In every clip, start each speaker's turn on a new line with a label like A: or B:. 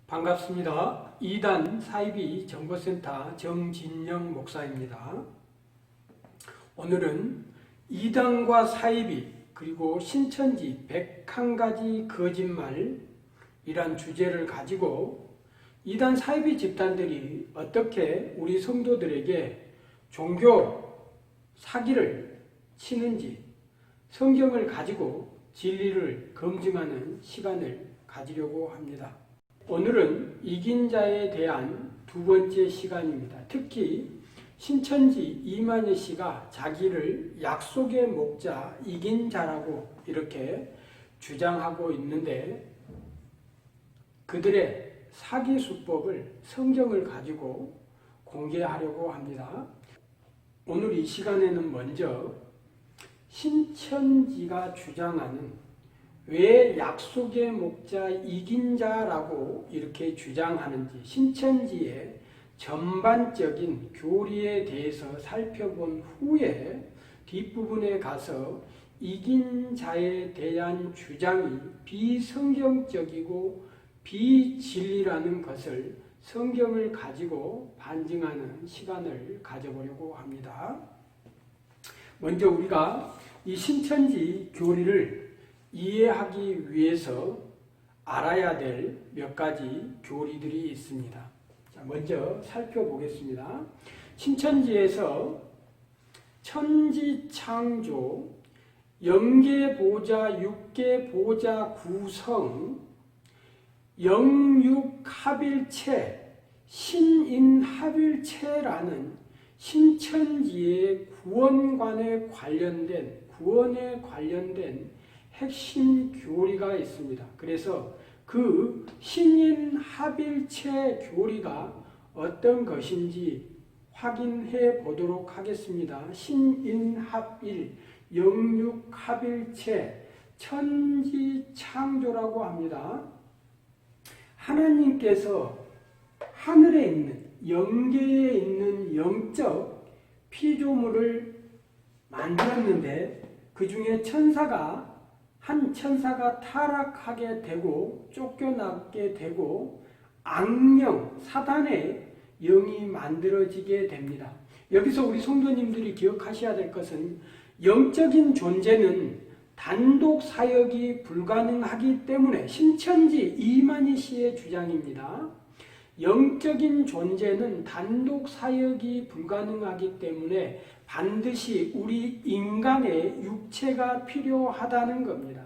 A: 반갑습니다. 2단 사이비 정보센터 정진영 목사입니다. 오늘은 2단과 사이비 그리고 신천지 101가지 거짓말이란 주제를 가지고 2단 사이비 집단들이 어떻게 우리 성도들에게 종교 사기를 치는지 성경을 가지고 진리를 검증하는 시간을 가지려고 합니다. 오늘은 이긴 자에 대한 두 번째 시간입니다. 특히 신천지 이만희 씨가 자기를 약속의 목자 이긴 자라고 이렇게 주장하고 있는데 그들의 사기 수법을 성경을 가지고 공개하려고 합니다. 오늘 이 시간에는 먼저 신천지가 주장하는 왜 약속의 목자 이긴 자라고 이렇게 주장하는지 신천지의 전반적인 교리에 대해서 살펴본 후에 뒷부분에 가서 이긴 자에 대한 주장이 비성경적이고 비진리라는 것을 성경을 가지고 반증하는 시간을 가져보려고 합니다. 먼저 우리가 이 신천지 교리를 이해하기 위해서 알아야 될 몇 가지 교리들이 있습니다. 자, 먼저 살펴보겠습니다. 신천지에서 천지창조, 영계보자, 육계보자 구성, 영육합일체, 신인합일체라는 신천지의 구원에 관련된 핵심 교리가 있습니다. 그래서 그 신인합일체 교리가 어떤 것인지 확인해 보도록 하겠습니다. 신인합일, 영육합일체, 천지창조라고 합니다. 하나님께서 하늘에 있는 영계에 있는 영적 피조물을 만들었는데 그 중에 한 천사가 타락하게 되고 쫓겨나게 되고 악령, 사단의 영이 만들어지게 됩니다. 여기서 우리 성도님들이 기억하셔야 될 것은 영적인 존재는 단독 사역이 불가능하기 때문에 신천지 이만희 씨의 주장입니다. 영적인 존재는 단독 사역이 불가능하기 때문에 반드시 우리 인간의 육체가 필요하다는 겁니다.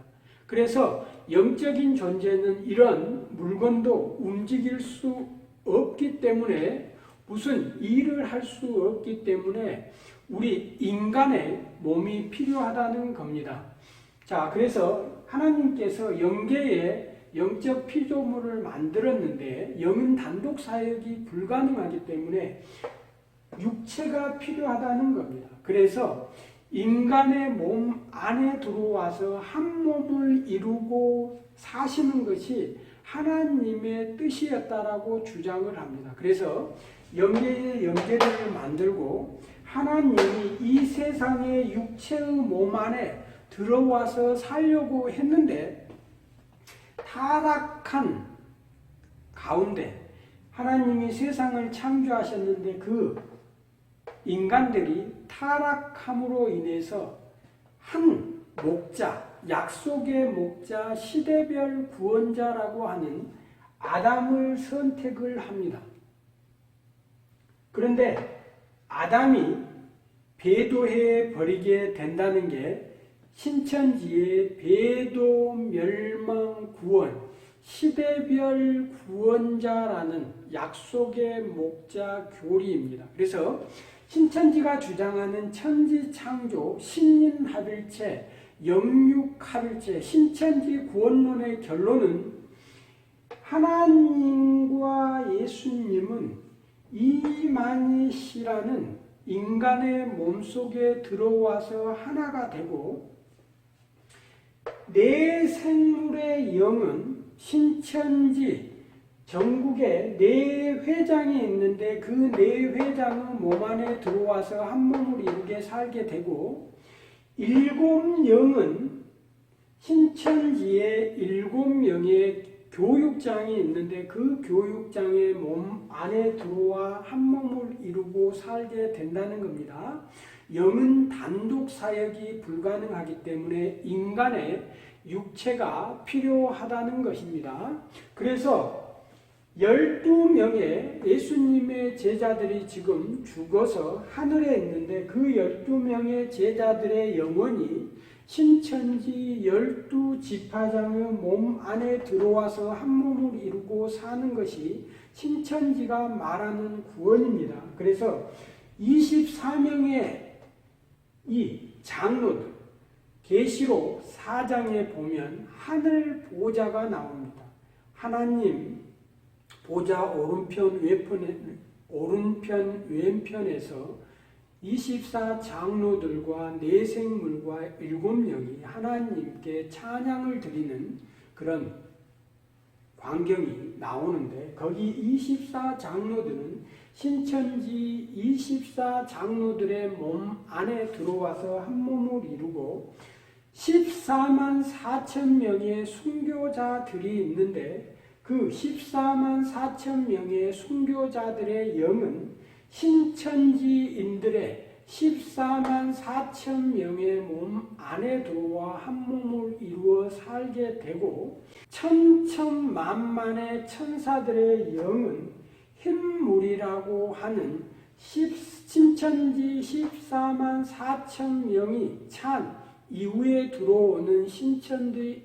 A: 그래서 영적인 존재는 이런 물건도 움직일 수 없기 때문에 무슨 일을 할 수 없기 때문에 우리 인간의 몸이 필요하다는 겁니다. 자, 그래서 하나님께서 영계에 영적 피조물을 만들었는데 영은 단독 사역이 불가능하기 때문에 육체가 필요하다는 겁니다. 그래서 인간의 몸 안에 들어와서 한 몸을 이루고 사시는 것이 하나님의 뜻이었다라고 주장을 합니다. 그래서 영계의 영계를 만들고 하나님이 이 세상의 육체의 몸 안에 들어와서 살려고 했는데 타락한 가운데 하나님이 세상을 창조하셨는데 그 인간들이 타락함으로 인해서 한 목자, 약속의 목자, 시대별 구원자라고 하는 아담을 선택을 합니다. 그런데 아담이 배도해 버리게 된다는 게 신천지의 배도 멸망 구원, 시대별 구원자라는 약속의 목자 교리입니다. 그래서 신천지가 주장하는 천지창조, 신인합일체, 영육합일체, 신천지 구원론의 결론은 하나님과 예수님은 이만희 씨라는 인간의 몸속에 들어와서 하나가 되고 내 생물의 영은 신천지 전국에 4회장이 있는데 그 4회장은 몸 안에 들어와서 한 몸을 이루게 살게 되고 7영은 신천지의 7명의 교육장이 있는데 그 교육장의 몸 안에 들어와 한 몸을 이루고 살게 된다는 겁니다. 영은 단독 사역이 불가능하기 때문에 인간의 육체가 필요하다는 것입니다. 그래서 12명의 예수님의 제자들이 지금 죽어서 하늘에 있는데 그 12명의 제자들의 영혼이 신천지 12지파장의 몸 안에 들어와서 한 몸을 이루고 사는 것이 신천지가 말하는 구원입니다. 그래서 24명의 이 장로들, 계시록 4장에 보면 하늘 보좌가 나옵니다. 하나님 보좌 오른편 왼편에서 24 장로들과 네 생물과 7명이 하나님께 찬양을 드리는 그런 광경이 나오는데 거기 24 장로들은 신천지 24 장로들의 몸 안에 들어와서 한 몸을 이루고 14만 4천 명의 순교자들이 있는데 그 14만 4천 명의 순교자들의 영은 신천지인들의 14만 4천 명의 몸 안에 들어와 한 몸을 이루어 살게 되고 천천만만의 천사들의 영은 흰물이라고 하는 신천지 14만 4천 명이 찬 이후에 들어오는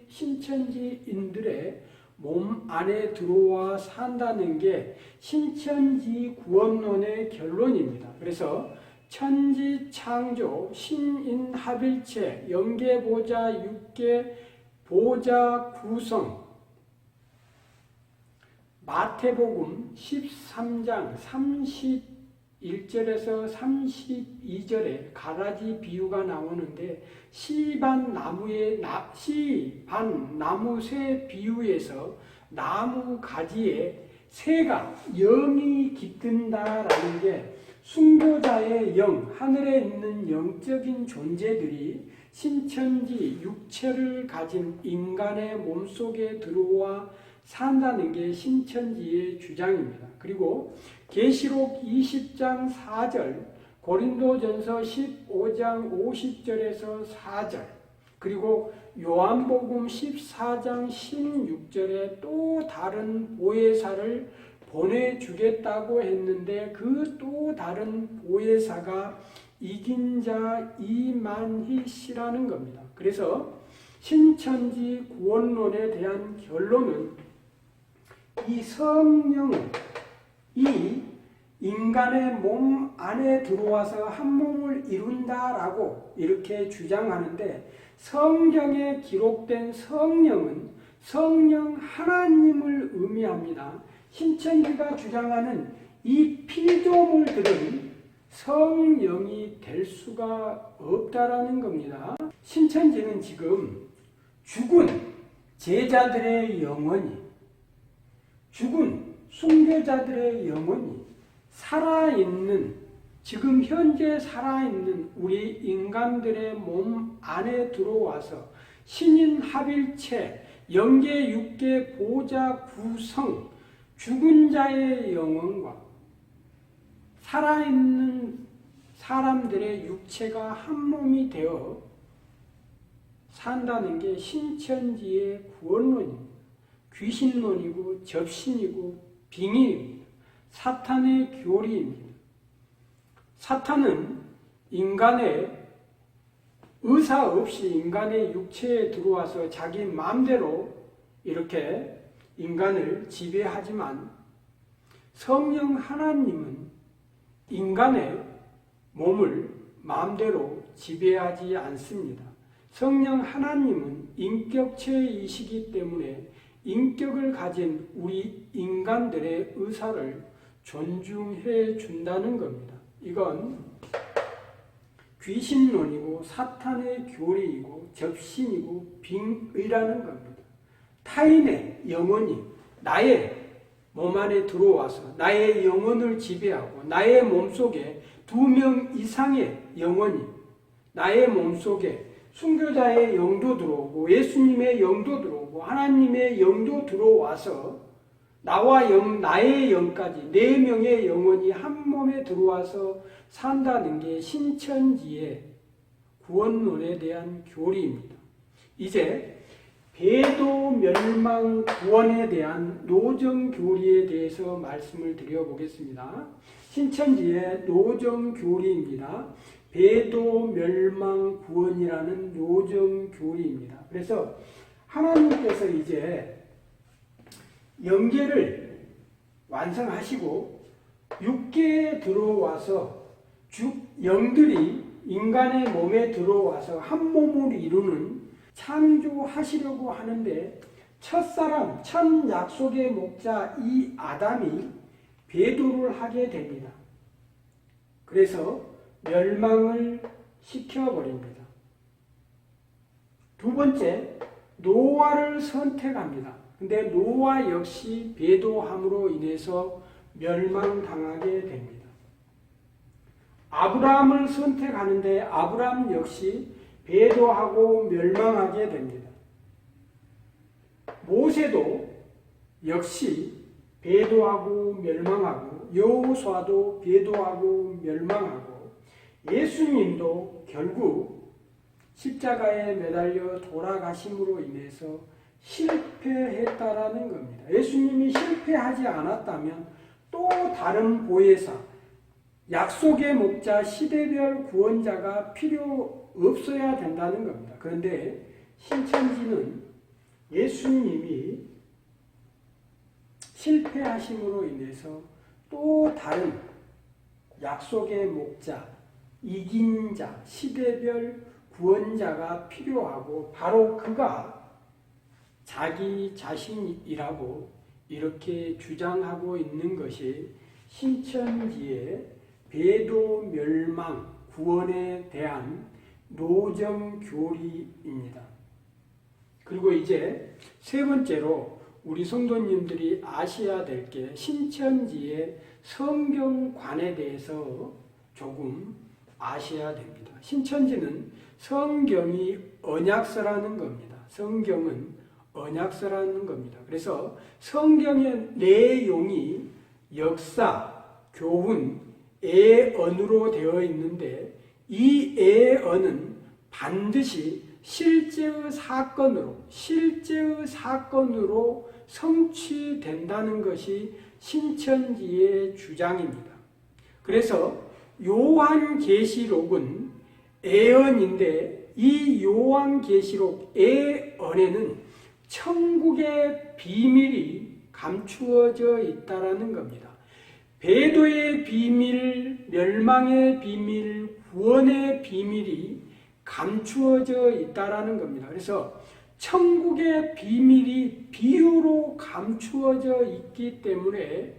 A: 신천지인들의 몸 안에 들어와 산다는 게 신천지 구원론의 결론입니다. 그래서 천지 창조, 신인 합일체, 영계보좌, 육계보좌 구성, 마태복음 13장 31절에서 32절에 가라지 비유가 나오는데 시반 나무새 비유에서 나무 가지에 새가 영이 깃든다라는 게 순교자의 영, 하늘에 있는 영적인 존재들이 신천지 육체를 가진 인간의 몸속에 들어와 산다는 게 신천지의 주장입니다. 그리고 계시록 20장 4절, 고린도전서 15장 50절에서 4절, 그리고 요한복음 14장 16절에 또 다른 보혜사를 보내주겠다고 했는데 그 또 다른 보혜사가 이긴 자 이만희 씨라는 겁니다. 그래서 신천지 구원론에 대한 결론은 이 성령은 이 인간의 몸 안에 들어와서 한 몸을 이룬다라고 이렇게 주장하는데 성경에 기록된 성령은 성령 하나님을 의미합니다. 신천지가 주장하는 이 피조물들은 성령이 될 수가 없다라는 겁니다. 신천지는 지금 죽은 제자들의 영혼이, 죽은 순교자들의 영혼이 살아있는, 지금 현재 살아있는 우리 인간들의 몸 안에 들어와서 신인 합일체, 영계 육계 보좌 구성, 죽은 자의 영혼과 살아있는 사람들의 육체가 한 몸이 되어 산다는 게 신천지의 구원론입니다. 귀신론이고 접신이고 빙의입니다. 사탄의 교리입니다. 사탄은 인간의 의사 없이 인간의 육체에 들어와서 자기 마음대로 이렇게 인간을 지배하지만 성령 하나님은 인간의 몸을 마음대로 지배하지 않습니다. 성령 하나님은 인격체이시기 때문에 인격을 가진 우리 인간들의 의사를 존중해 준다는 겁니다. 이건 귀신론이고 사탄의 교리이고 접신이고 빙의라는 겁니다. 타인의 영혼이 나의 몸 안에 들어와서 나의 영혼을 지배하고 나의 몸속에 2명 이상의 영혼이 나의 몸속에 순교자의 영도 들어오고 예수님의 영도 들어오고 들어오고 하나님의 영도 들어와서 나의 영까지 4명의 영혼이 한 몸에 들어와서 산다는 게 신천지의 구원론에 대한 교리입니다. 이제 배도 멸망 구원에 대한 노정 교리에 대해서 말씀을 드려보겠습니다. 신천지의 노정 교리입니다. 배도 멸망 구원이라는 노정 교리입니다. 그래서 하나님께서 이제 영계를 완성하시고 육계에 들어와서 영들이 인간의 몸에 들어와서 한 몸을 이루는 창조하시려고 하는데 첫사람, 첫 약속의 목자 이 아담이 배도를 하게 됩니다. 그래서 멸망을 시켜버립니다. 두 번째, 노아를 선택합니다. 근데 노아 역시 배도함으로 인해서 멸망당하게 됩니다. 아브라함을 선택하는데 아브라함 역시 배도하고 멸망하게 됩니다. 모세도 역시 배도하고 멸망하고 여호수아도 배도하고 멸망하고 예수님도 결국 십자가에 매달려 돌아가심으로 인해서 실패했다라는 겁니다. 예수님이 실패하지 않았다면 또 다른 보혜사, 약속의 목자, 시대별 구원자가 필요 없어야 된다는 겁니다. 그런데 신천지는 예수님이 실패하심으로 인해서 또 다른 약속의 목자, 이긴 자, 시대별 구원자가 필요하고 바로 그가 자기 자신이라고 이렇게 주장하고 있는 것이 신천지의 배도 멸망 구원에 대한 노정 교리입니다. 그리고 이제 세 번째로 우리 성도님들이 아셔야 될 게 신천지의 성경관에 대해서 조금 아셔야 됩니다. 신천지는 성경이 언약서라는 겁니다. 성경은 언약서라는 겁니다. 그래서 성경의 내용이 역사, 교훈, 애언으로 되어 있는데 이 애언은 반드시 실제의 사건으로 성취된다는 것이 신천지의 주장입니다. 그래서 요한계시록은 애언인데 이 요한계시록 애언에는 천국의 비밀이 감추어져 있다라는 겁니다. 배도의 비밀, 멸망의 비밀, 구원의 비밀이 감추어져 있다라는 겁니다. 그래서 천국의 비밀이 비유로 감추어져 있기 때문에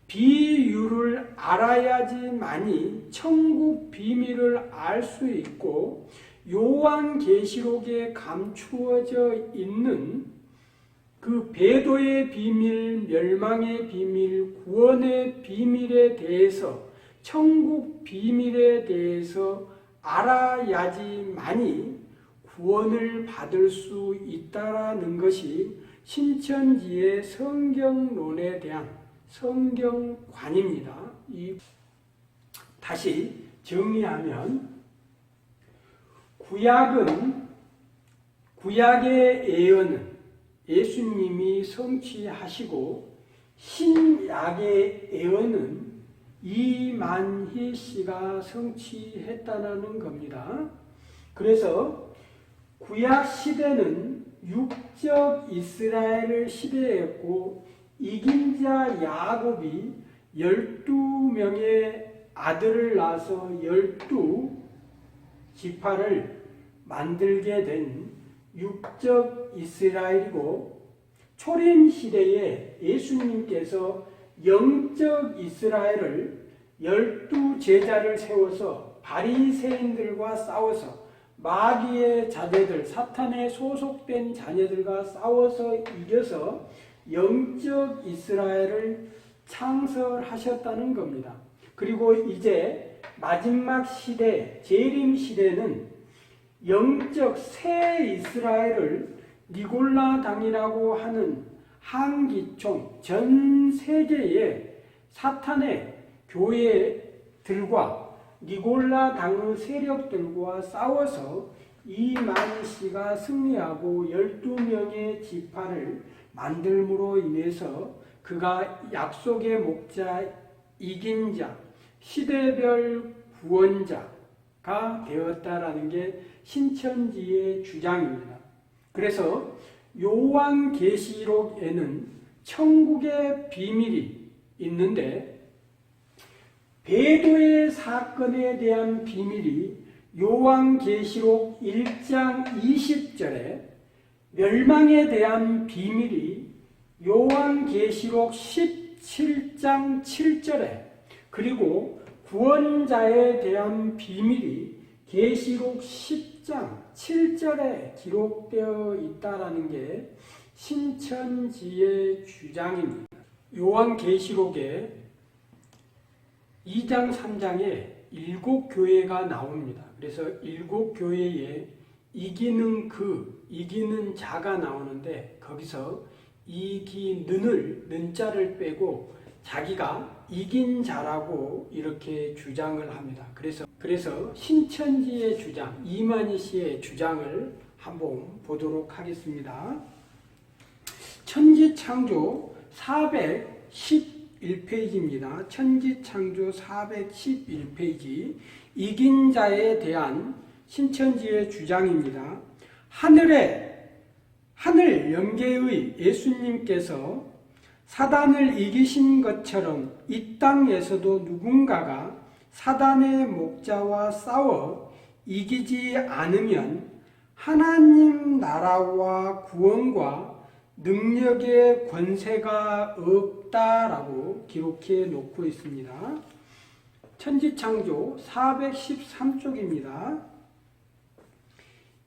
A: 비유를 알아야지만이 천국 비밀을 알 수 있고 요한계시록에 감추어져 있는 그 배도의 비밀, 멸망의 비밀, 구원의 비밀에 대해서 천국 비밀에 대해서 알아야지만이 구원을 받을 수 있다라는 것이 신천지의 성경론에 대한 성경관입니다. 다시 정리하면 구약의 예언은 예수님이 성취하시고 신약의 예언은 이만희 씨가 성취했다는 겁니다. 그래서 구약 시대는 육적 이스라엘의 시대였고 이긴 자 야곱이 12명의 아들을 낳아서 12지파를 만들게 된 육적 이스라엘이고 초림 시대에 예수님께서 영적 이스라엘을 12제자를 세워서 바리새인들과 싸워서 마귀의 자녀들, 사탄에 소속된 자녀들과 싸워서 이겨서 영적 이스라엘을 창설하셨다는 겁니다. 그리고 이제 마지막 시대, 재림 시대는 영적 새 이스라엘을 니골라당이라고 하는 한기총 전 세계의 사탄의 교회들과 니골라당의 세력들과 싸워서 이만희씨가 승리하고 12명의 지파를 만들므로 인해서 그가 약속의 목자, 이긴 자, 시대별 구원자가 되었다라는 게 신천지의 주장입니다. 그래서 요한계시록에는 천국의 비밀이 있는데 배도의 사건에 대한 비밀이 요한계시록 1장 20절에, 멸망에 대한 비밀이 요한계시록 17장 7절에, 그리고 구원자에 대한 비밀이 계시록 10장 7절에 기록되어 있다라는 게 신천지의 주장입니다. 요한계시록에 2장 3장에 7교회가 나옵니다. 그래서 7교회에 이기는 자가 나오는데, 거기서 이기는을 는자를 빼고 자기가 이긴 자라고 이렇게 주장을 합니다. 그래서 신천지의 주장, 이만희 씨의 주장을 한번 보도록 하겠습니다. 천지창조 411페이지입니다. 천지창조 411페이지, 이긴 자에 대한 신천지의 주장입니다. 하늘 영계의 예수님께서 사단을 이기신 것처럼 이 땅에서도 누군가가 사단의 목자와 싸워 이기지 않으면 하나님 나라와 구원과 능력의 권세가 없다라고 기록해 놓고 있습니다. 천지창조 413쪽입니다.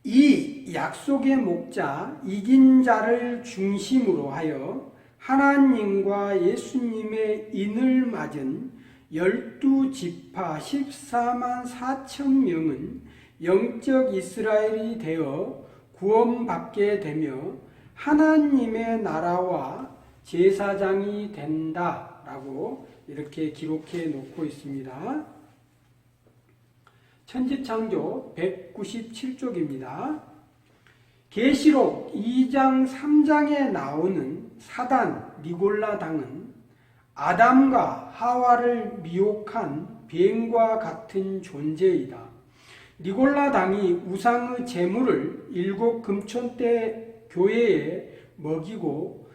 A: 이 약속의 목자, 이긴 자를 중심으로 하여 하나님과 예수님의 인을 맞은 12지파 14만 4천 명은 영적 이스라엘이 되어 구원받게 되며 하나님의 나라와 제사장이 된다라고 이렇게 기록해 놓고 있습니다. 천지창조 197쪽입니다. 계시록 2장 3장에 나오는 사단 니골라당은 아담과 하와를 미혹한 뱀과 같은 존재이다. 니골라당이 우상의 제물을 7 금촌대 교회에 먹이고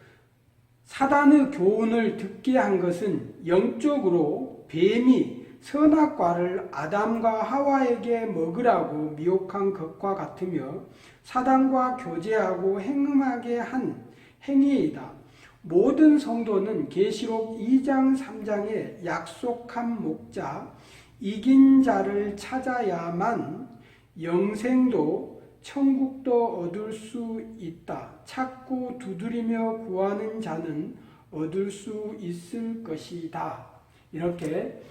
A: 사단의 교훈을 듣게 한 것은 영적으로 뱀이 선악과를 아담과 하와에게 먹으라고 미혹한 것과 같으며 사단과 교제하고 행음하게 한 행위이다. 모든 성도는 계시록 2장 3장에 약속한 목자, 이긴 자를 찾아야만 영생도 천국도 얻을 수 있다. 찾고 두드리며 구하는 자는 얻을 수 있을 것이다. 이렇게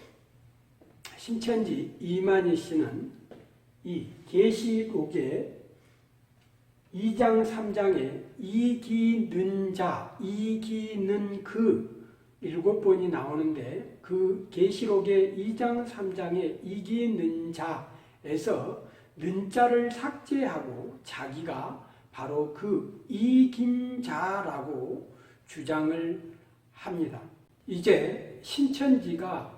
A: 신천지 이만희 씨는 이 계시록의 2장 3장에 이기는 자, 이기는 그 7번이 나오는데, 그 계시록의 2장 3장에 이기는 자에서 는자를 삭제하고 자기가 바로 그 이긴 자라고 주장을 합니다. 이제 신천지가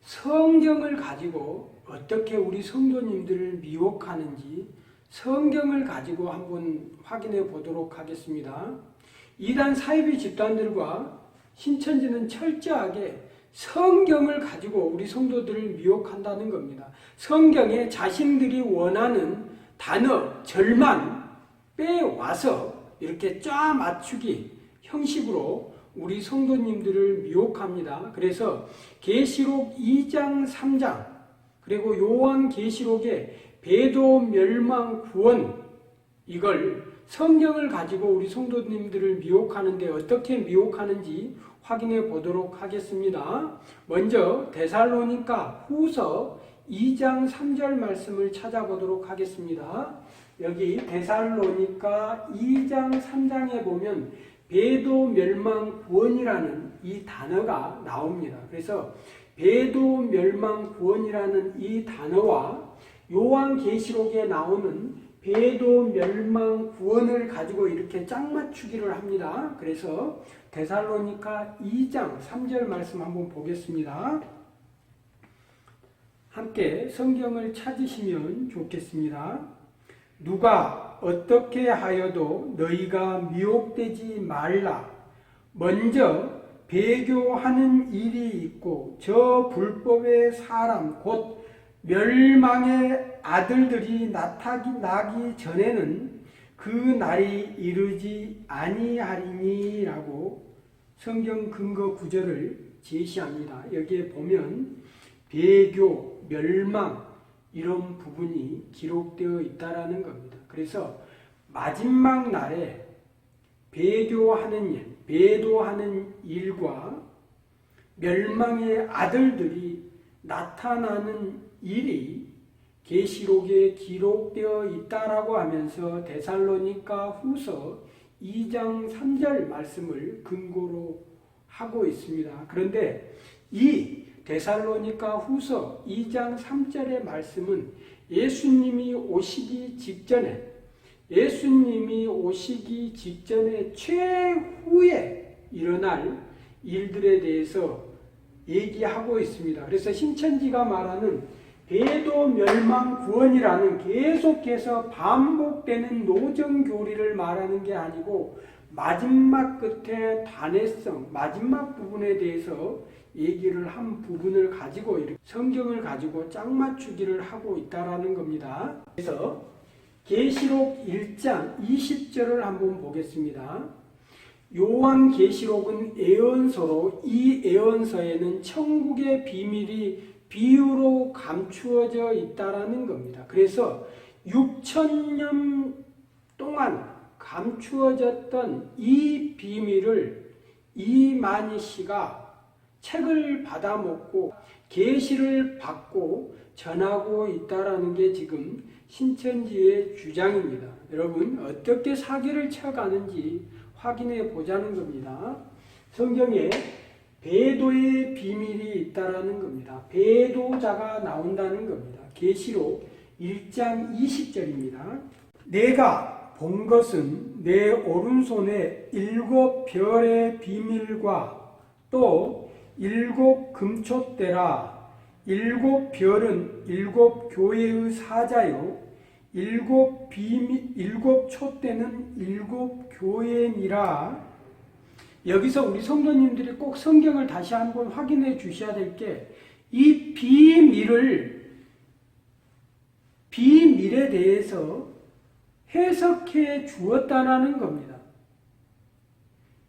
A: 성경을 가지고 어떻게 우리 성도님들을 미혹하는지 성경을 가지고 한번 확인해 보도록 하겠습니다. 이단 사이비 집단들과 신천지는 철저하게 성경을 가지고 우리 성도들을 미혹한다는 겁니다. 성경에 자신들이 원하는 단어, 절만 빼와서 이렇게 쫙 맞추기 형식으로 우리 성도님들을 미혹합니다. 그래서 계시록 2장 3장 그리고 요한계시록의 배도 멸망 구원, 이걸 성경을 가지고 우리 성도님들을 미혹하는데 어떻게 미혹하는지 확인해 보도록 하겠습니다. 먼저 데살로니가 후서 2장 3절 말씀을 찾아보도록 하겠습니다. 여기 데살로니가 2장 3장에 보면 배도 멸망 구원이라는 이 단어가 나옵니다. 그래서 배도 멸망 구원이라는 이 단어와 요한계시록에 나오는 배도 멸망 구원을 가지고 이렇게 짝맞추기를 합니다. 그래서 데살로니가 2장 3절 말씀 한번 보겠습니다. 함께 성경을 찾으시면 좋겠습니다. 누가 어떻게 하여도 너희가 미혹되지 말라. 먼저 배교하는 일이 있고 저 불법의 사람 곧 멸망의 아들들이 나타나기 전에는 그 날이 이르지 아니하리니라고 성경 근거 구절을 제시합니다. 여기에 보면 배교, 멸망 이런 부분이 기록되어 있다라는 겁니다. 그래서 마지막 날에 배교하는 일, 배도하는 일과 멸망의 아들들이 나타나는 일이 계시록에 기록되어 있다라고 하면서 데살로니가 후서 2장 3절 말씀을 근거로 하고 있습니다. 그런데 이 데살로니가 후서 2장 3절의 말씀은 예수님이 오시기 직전에 최후에 일어날 일들에 대해서 얘기하고 있습니다. 그래서 신천지가 말하는 배도 멸망 구원이라는 계속해서 반복되는 노정교리를 말하는 게 아니고 마지막 끝에 단회성, 마지막 부분에 대해서 얘기를 한 부분을 가지고 성경을 가지고 짝맞추기를 하고 있다라는 겁니다. 그래서 계시록 1장 20절을 한번 보겠습니다. 요한계시록은 예언서로 이 예언서에는 천국의 비밀이 비유로 감추어져 있다라는 겁니다. 그래서 6,000년 동안 감추어졌던 이 비밀을 이만희 씨가 책을 받아먹고 계시를 받고 전하고 있다라는 게 지금 신천지의 주장입니다. 여러분 어떻게 사기를 쳐가는지 확인해 보자는 겁니다. 성경에 배도의 비밀이 있다라는 겁니다. 배도자가 나온다는 겁니다. 계시록 1장 20절입니다. 내가 본 것은 내 오른손에 7별의 비밀과 또 7 금촛대라. 7별은 7 교회의 사자요 7 촛대는 7 교회니라. 여기서 우리 성도님들이 꼭 성경을 다시 한번 확인해 주셔야 될 게 이 비밀에 대해서 해석해 주었다라는 겁니다.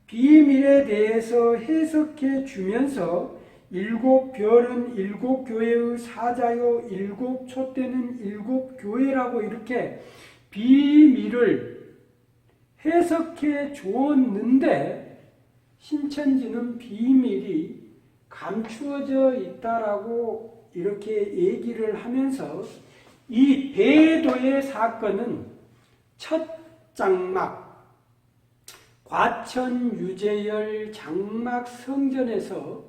A: 비밀에 대해서 해석해 주면서 7 별은 7 교회의 사자요 7 촛대는 7 교회라고 이렇게 비밀을 해석해 주었는데 신천지는 비밀이 감추어져 있다라고 이렇게 얘기를 하면서 이 배도의 사건은 첫 장막 과천유재열 장막 성전에서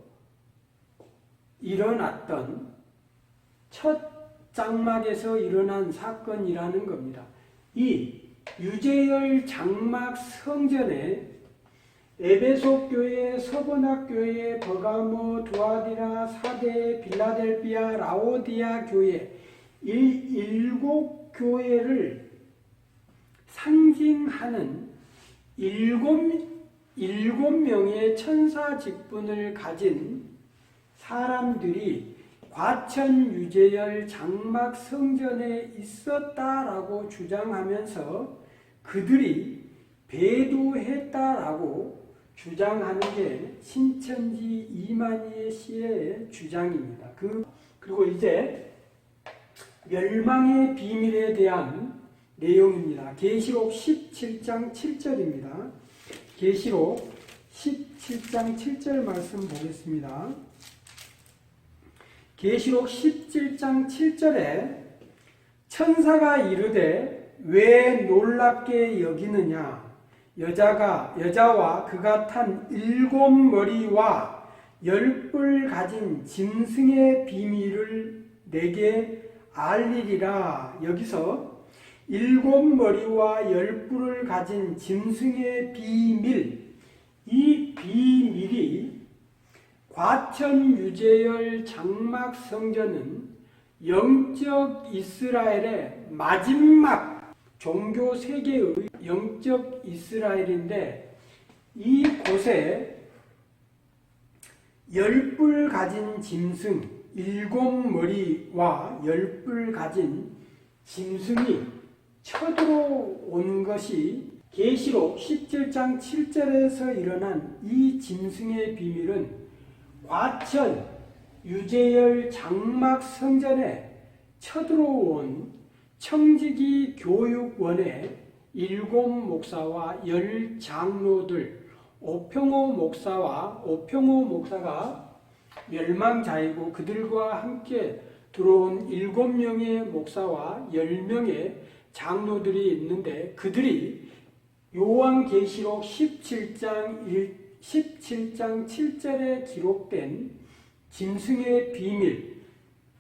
A: 일어났던 첫 장막에서 일어난 사건이라는 겁니다. 이 유재열 장막 성전에 에베소 교회, 서번학 교회, 버가모, 두아디라, 사데, 빌라델비아, 라오디아 교회 7 교회를 상징하는 7명의 천사 직분을 가진 사람들이 과천유재열 장막 성전에 있었다라고 주장하면서 그들이 배도했다라고 주장하는 게 신천지 이만희 씨의 주장입니다. 그리고 이제 멸망의 비밀에 대한 내용입니다. 계시록 17장 7절입니다. 계시록 17장 7절 말씀 보겠습니다. 계시록 17장 7절에 천사가 이르되 왜 놀랍게 여기느냐? 여자와 그가 탄 7머리와 10뿔 가진 짐승의 비밀을 내게 알리리라. 여기서 7머리와 10뿔을 가진 짐승의 비밀, 이 비밀이 과천유재열 장막 성전은 영적 이스라엘의 마지막 종교 세계의 영적 이스라엘인데, 이곳에 10뿔 가진 짐승, 7머리와 10뿔 가진 짐승이 쳐들어온 것이 계시록 17장 7절에서 일어난 이 짐승의 비밀은 과천 유재열 장막 성전에 쳐들어온 청지기 교육원의 7 목사와 10 장로들, 오평호 목사가 멸망자이고 그들과 함께 들어온 7명의 목사와 10명의 장로들이 있는데, 그들이 요한계시록 17장 7절에 기록된 짐승의 비밀,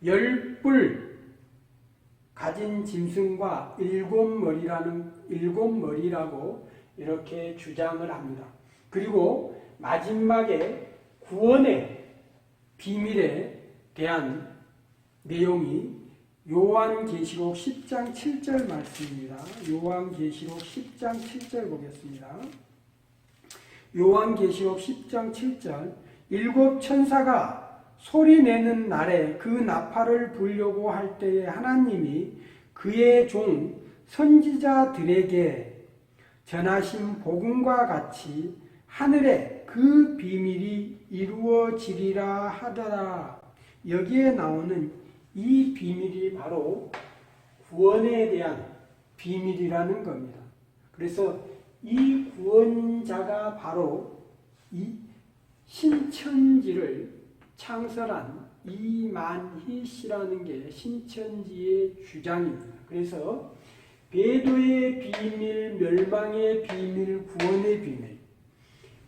A: 10뿔 가진 짐승과 7머리라고 이렇게 주장을 합니다. 그리고 마지막에 구원의 비밀에 대한 내용이 요한계시록 10장 7절 말씀입니다. 요한계시록 10장 7절 보겠습니다. 요한계시록 10장 7절, 7 천사가 소리내는 날에 그 나팔을 불려고 할 때에 하나님이 그의 종 선지자들에게 전하신 복음과 같이 하늘에 그 비밀이 이루어지리라 하더라. 여기에 나오는 이 비밀이 바로 구원에 대한 비밀이라는 겁니다. 그래서 이 구원자가 바로 이 신천지를 창설한 이만희 씨라는 게 신천지의 주장입니다. 그래서 배도의 비밀, 멸망의 비밀, 구원의 비밀,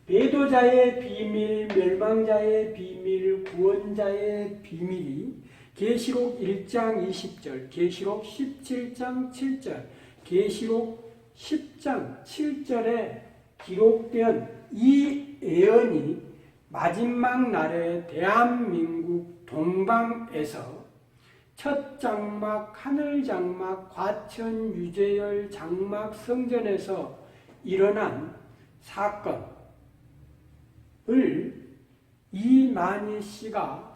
A: 배도자의 비밀, 멸망자의 비밀, 구원자의 비밀이 계시록 1장 20절, 계시록 17장 7절, 계시록 10장 7절에 기록된 이 예언이 마지막 날에 대한민국 동방에서 첫 장막, 하늘 장막, 과천 유재열 장막 성전에서 일어난 사건을 이만희 씨가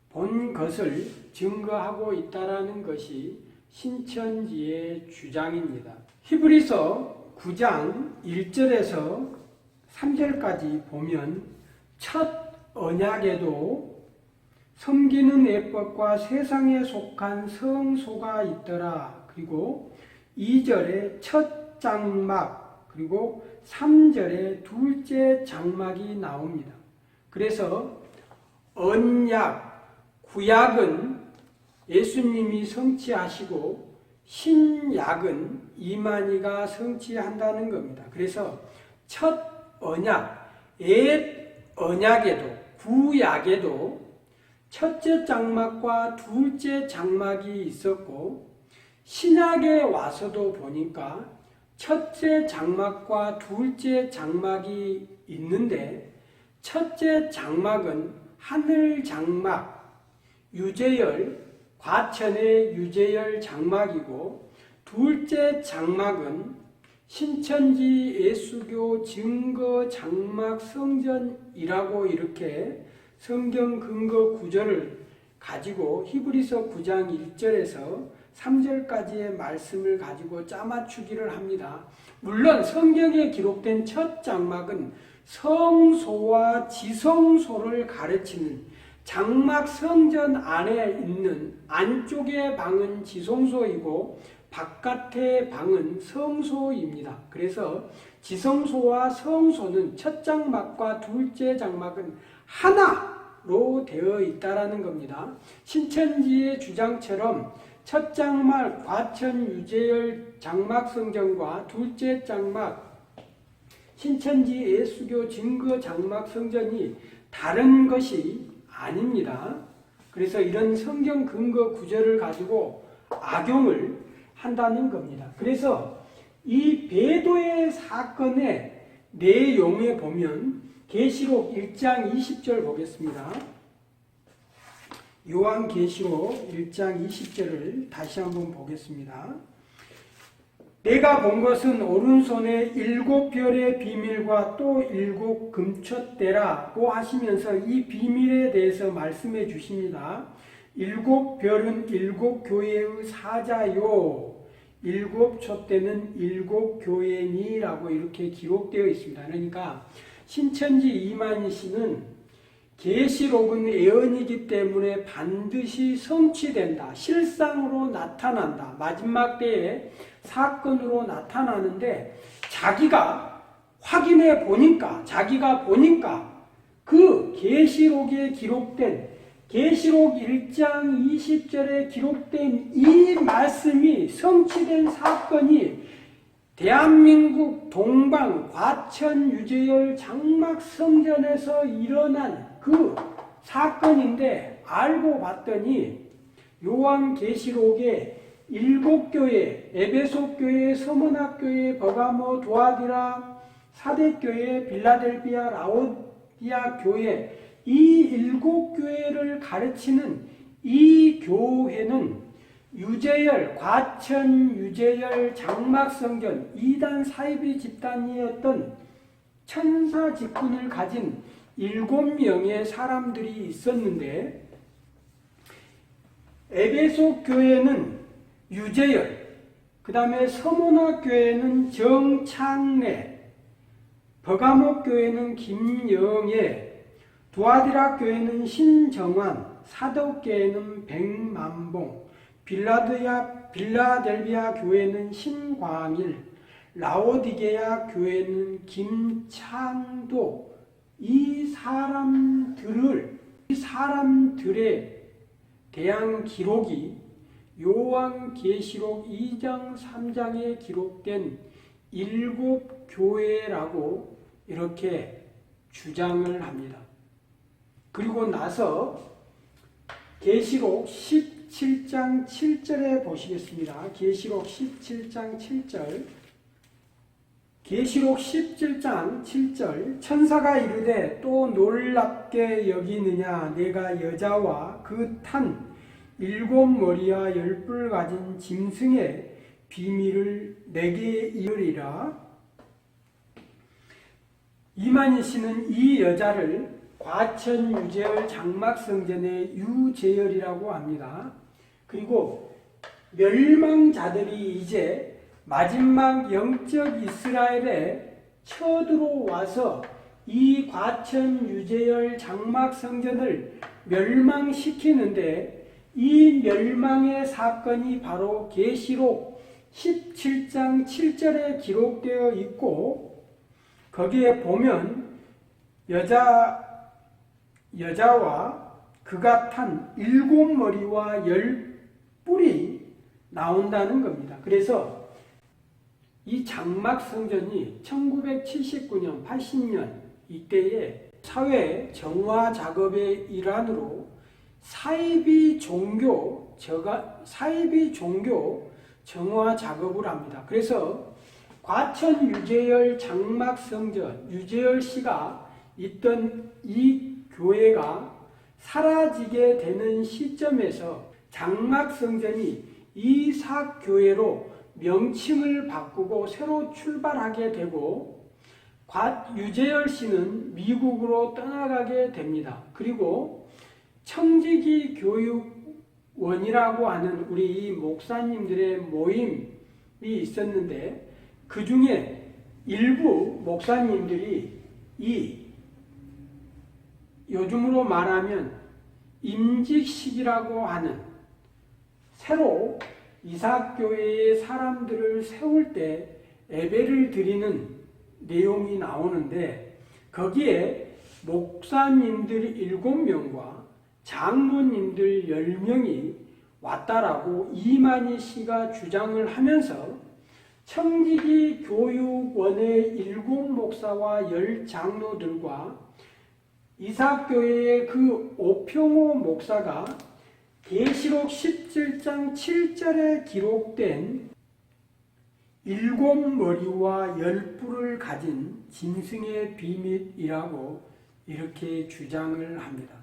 A: 본 것을 증거하고 있다는 것이 신천지의 주장입니다. 히브리서 9장 1절에서 3절까지 보면 첫 언약에도 섬기는 예법과 세상에 속한 성소가 있더라. 그리고 2절에 첫 장막, 그리고 3절에 둘째 장막이 나옵니다. 그래서 언약, 구약은 예수님이 성취하시고 신약은 이만희가 성취한다는 겁니다. 그래서 첫 언약, 옛 언약에도 구약에도 첫째 장막과 둘째 장막이 있었고, 신약에 와서도 보니까 첫째 장막과 둘째 장막이 있는데, 첫째 장막은 하늘 장막, 유재열, 과천의 유재열 장막이고, 둘째 장막은 신천지 예수교 증거 장막 성전이라고 이렇게 성경 근거 구절을 가지고 히브리서 9장 1절에서 3절까지의 말씀을 가지고 짜맞추기를 합니다. 물론 성경에 기록된 첫 장막은 성소와 지성소를 가르치는 장막 성전 안에 있는 안쪽의 방은 지성소이고 바깥의 방은 성소입니다. 그래서 지성소와 성소는 첫 장막과 둘째 장막은 하나로 되어 있다라는 겁니다. 신천지의 주장처럼 첫 장막 과천 유재열 장막성전과 둘째 장막 신천지 예수교 증거 장막성전이 다른 것이 아닙니다. 그래서 이런 성경 근거 구절을 가지고 악용을 한다는 겁니다. 그래서 이 배도의 사건의 내용에 보면 계시록 1장 20절 보겠습니다. 요한계시록 1장 20절을 다시 한번 보겠습니다. 내가 본 것은 오른손에 7별의 비밀과 또 7 금촛대라고 하시면서 이 비밀에 대해서 말씀해 주십니다. 7별은 7 교회의 사자요 7 촛대는 7 교회니라고 이렇게 기록되어 있습니다. 그러니까 신천지 이만희 씨는 계시록은 예언이기 때문에 반드시 성취된다. 실상으로 나타난다. 마지막 때에 사건으로 나타나는데 자기가 확인해 보니까 자기가 보니까 그 계시록에 기록된 계시록 1장 20절에 기록된 이 말씀이 성취된 사건이 대한민국 동방 과천 유재열 장막성전에서 일어난 그 사건인데 알고 봤더니 요한계시록에 7교회 에베소 교회, 서머나 교회, 버가모, 두아디라, 사대교회, 빌라델비아, 라오디아 교회 이 7교회를 가르치는 이 교회는 유재열, 과천 유재열 장막성전 2단 사이비 집단이었던 천사 직분을 가진 7명의 사람들이 있었는데 에베소 교회는 유재열, 그 다음에 서모나 교회는 정창래, 버가목 교회는 김영애, 두아디라 교회는 신정환, 사도 교회는 백만봉, 빌라델비아 교회는 신광일, 라오디게아 교회는 김창도. 이 사람들에 대한 기록이 요한계시록 2장 3장에 기록된 7교회라고 이렇게 주장을 합니다. 그리고 나서 계시록 17장 7절에 보시겠습니다. 계시록 17장 7절. 계시록 17장 7절. 천사가 이르되 또 놀랍게 여기느냐 내가 여자와 그 탄 7머리와 10뿔 가진 짐승의 비밀을 내게 이르리라. 이만희 씨는 이 여자를 과천 유재열 장막성전의 유재열이라고 합니다. 그리고 멸망자들이 이제 마지막 영적 이스라엘에 쳐들어와서 이 과천 유재열 장막성전을 멸망시키는데 이 멸망의 사건이 바로 계시록 17장 7절에 기록되어 있고 거기에 보면 여자와 그가 탄 7머리와 10뿔이 나온다는 겁니다. 그래서 이 장막성전이 1979년, 80년 이때에 사회 정화 작업의 일환으로 사이비 종교 정화 작업을 합니다. 그래서 과천 유재열 장막성전, 유재열 씨가 있던 이 교회가 사라지게 되는 시점에서 장막성전이 이사교회로 명칭을 바꾸고 새로 출발하게 되고 유재열 씨는 미국으로 떠나가게 됩니다. 그리고 청지기 교육원이라고 하는 우리 목사님들의 모임이 있었는데 그 중에 일부 목사님들이 요즘으로 말하면 임직식이라고 하는 새로 이사교회의 사람들을 세울 때 예배를 드리는 내용이 나오는데 거기에 목사님들 7명과 장로님들 10명이 왔다라고 이만희 씨가 주장을 하면서 청지기 교육원의 7 목사와 10 장로들과 이삭교회의 그 오평호 목사가 계시록 17장 7절에 기록된 7 머리와 10뿔을 가진 짐승의 비밀이라고 이렇게 주장을 합니다.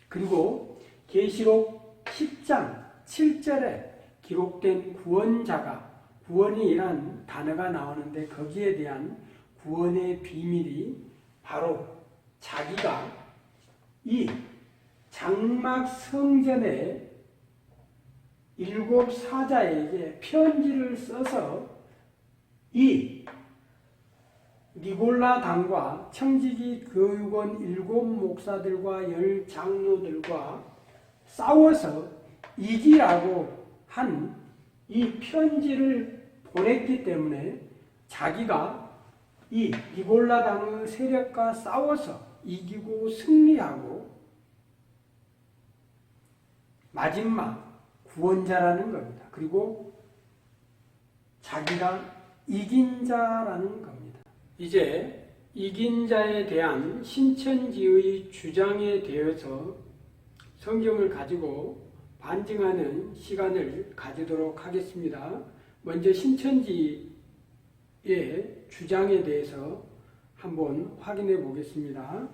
A: 그리고 계시록 10장 7절에 기록된 구원자가, 구원이란 단어가 나오는데 거기에 대한 구원의 비밀이 바로 자기가 이 장막 성전의 7 사자에게 편지를 써서 이 니골라 당과 청지기 교육원 7 목사들과 10 장로들과 싸워서 이기라고 한 이 편지를 보냈기 때문에 자기가 이 니골라 당의 세력과 싸워서 이기고 승리하고 마지막 구원자라는 겁니다. 그리고 자기가 이긴 자라는 겁니다. 이제 이긴 자에 대한 신천지의 주장에 대해서 성경을 가지고 반증하는 시간을 가지도록 하겠습니다. 먼저 신천지의 주장에 대해서 한번 확인해 보겠습니다.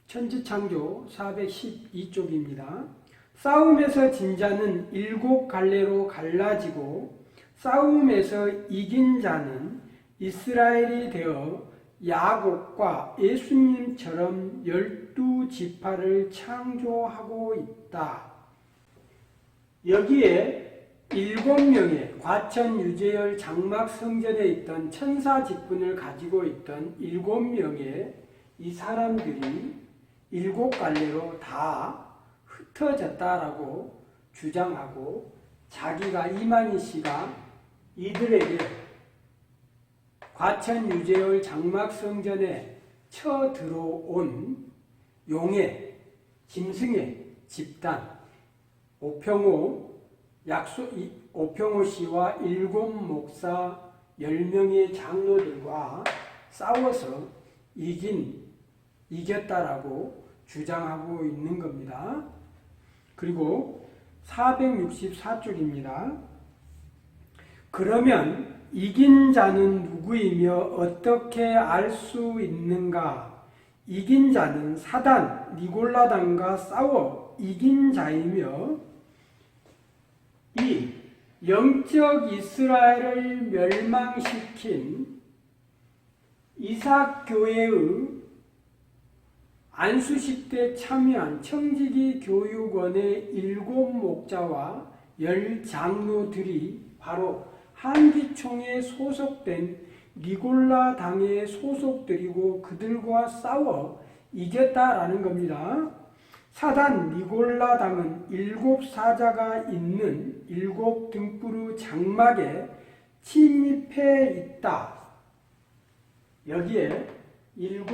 A: 천지창조 412쪽입니다. 싸움에서 진 자는 7 갈래로 갈라지고 싸움에서 이긴 자는 이스라엘이 되어 야곱과 예수님처럼 12지파를 창조하고 있다. 여기에 7명의 과천 유재열 장막 성전에 있던 천사 직분을 가지고 있던 7명의 이 사람들이 7 갈래로 다 흩어졌다라고 주장하고 자기가 이만희 씨가 이들에게 과천 유재열 장막 성전에 쳐 들어온 용의 짐승의 집단 오평호 씨와 7 목사 10명의 장로들과 싸워서 이겼다라고 주장하고 있는 겁니다. 그리고 464쪽입니다. 그러면 이긴 자는 누구이며 어떻게 알 수 있는가? 이긴 자는 사단 니골라당과 싸워 이긴 자이며 이 영적 이스라엘을 멸망시킨 이삭교회의 안수식 때 참여한 청지기 교육원의 7 목자와 10 장로들이 바로 한기총에 소속된 니골라 당의 소속들이고 그들과 싸워 이겼다라는 겁니다. 사단 니골라 당은 7 사자가 있는 7 등불의 장막에 침입해 있다. 여기에 7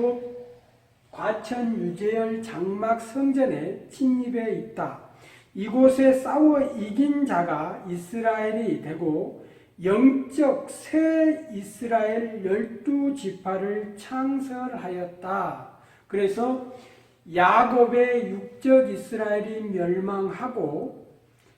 A: 과천 유재열 장막 성전에 침입해 있다. 이곳에 싸워 이긴 자가 이스라엘이 되고 영적 새 이스라엘 12지파를 창설하였다. 그래서 야곱의 육적 이스라엘이 멸망하고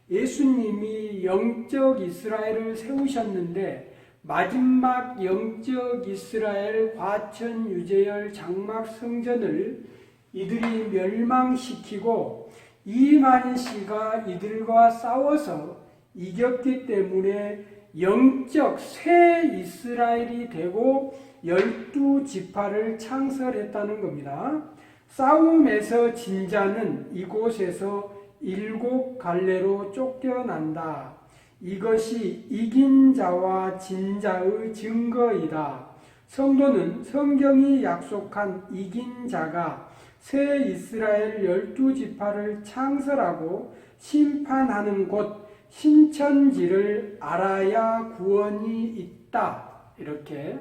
A: 예수님이 영적 이스라엘을 세우셨는데 마지막 영적 이스라엘 과천 유재열 장막 성전을 이들이 멸망시키고 이만희 씨가 이들과 싸워서 이겼기 때문에 영적 새 이스라엘이 되고 12지파를 창설했다는 겁니다. 싸움에서 진 자는 이곳에서 7 갈래로 쫓겨난다. 이것이 이긴 자와 진 자의 증거이다. 성도는 성경이 약속한 이긴 자가 새 이스라엘 12지파를 창설하고 심판하는 곳 신천지를 알아야 구원이 있다. 이렇게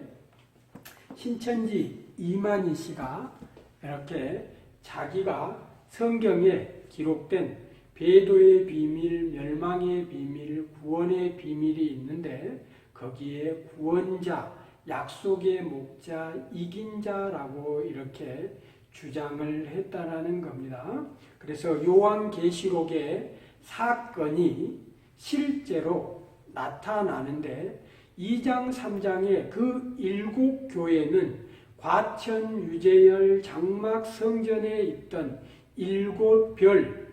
A: 신천지 이만희 씨가 이렇게 자기가 성경에 기록된 배도의 비밀, 멸망의 비밀, 구원의 비밀이 있는데 거기에 구원자, 약속의 목자, 이긴 자라고 이렇게 주장을 했다라는 겁니다. 그래서 요한계시록의 사건이 실제로 나타나는데 2장, 3장의 그 7교회는 과천 유재열 장막 성전에 있던 7별을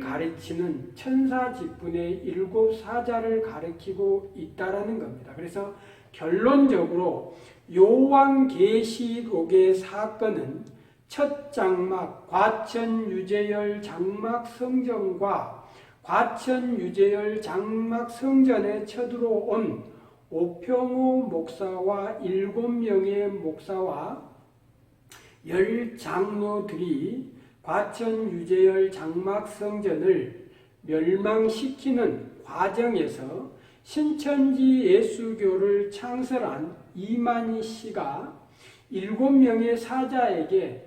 A: 가르치는 천사 직분의 7사자를 가리키고 있다라는 겁니다. 그래서 결론적으로 요한계시록의 사건은 첫 장막 과천 유재열 장막 성전과 과천 유재열 장막 성전에 쳐들어온 오평호 목사와 7명의 목사와 10장로들이 과천 유재열 장막 성전을 멸망시키는 과정에서 신천지 예수교를 창설한 이만희 씨가 7명의 사자에게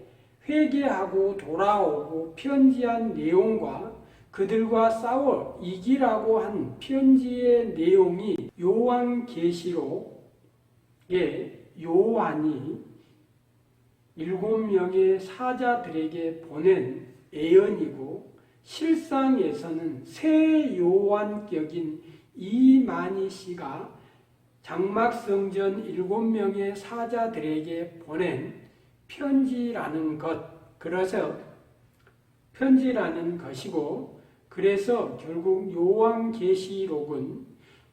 A: 회개하고 돌아오고 편지한 내용과 그들과 싸워 이기라고 한 편지의 내용이 요한계시록에 요한이 7명의 사자들에게 보낸 애언이고 실상에서는 새 요한격인 이만희 씨가 장막성전 7명의 사자들에게 보낸 편지라는 것, 그래서 편지라는 것이고, 그래서 결국 요한계시록은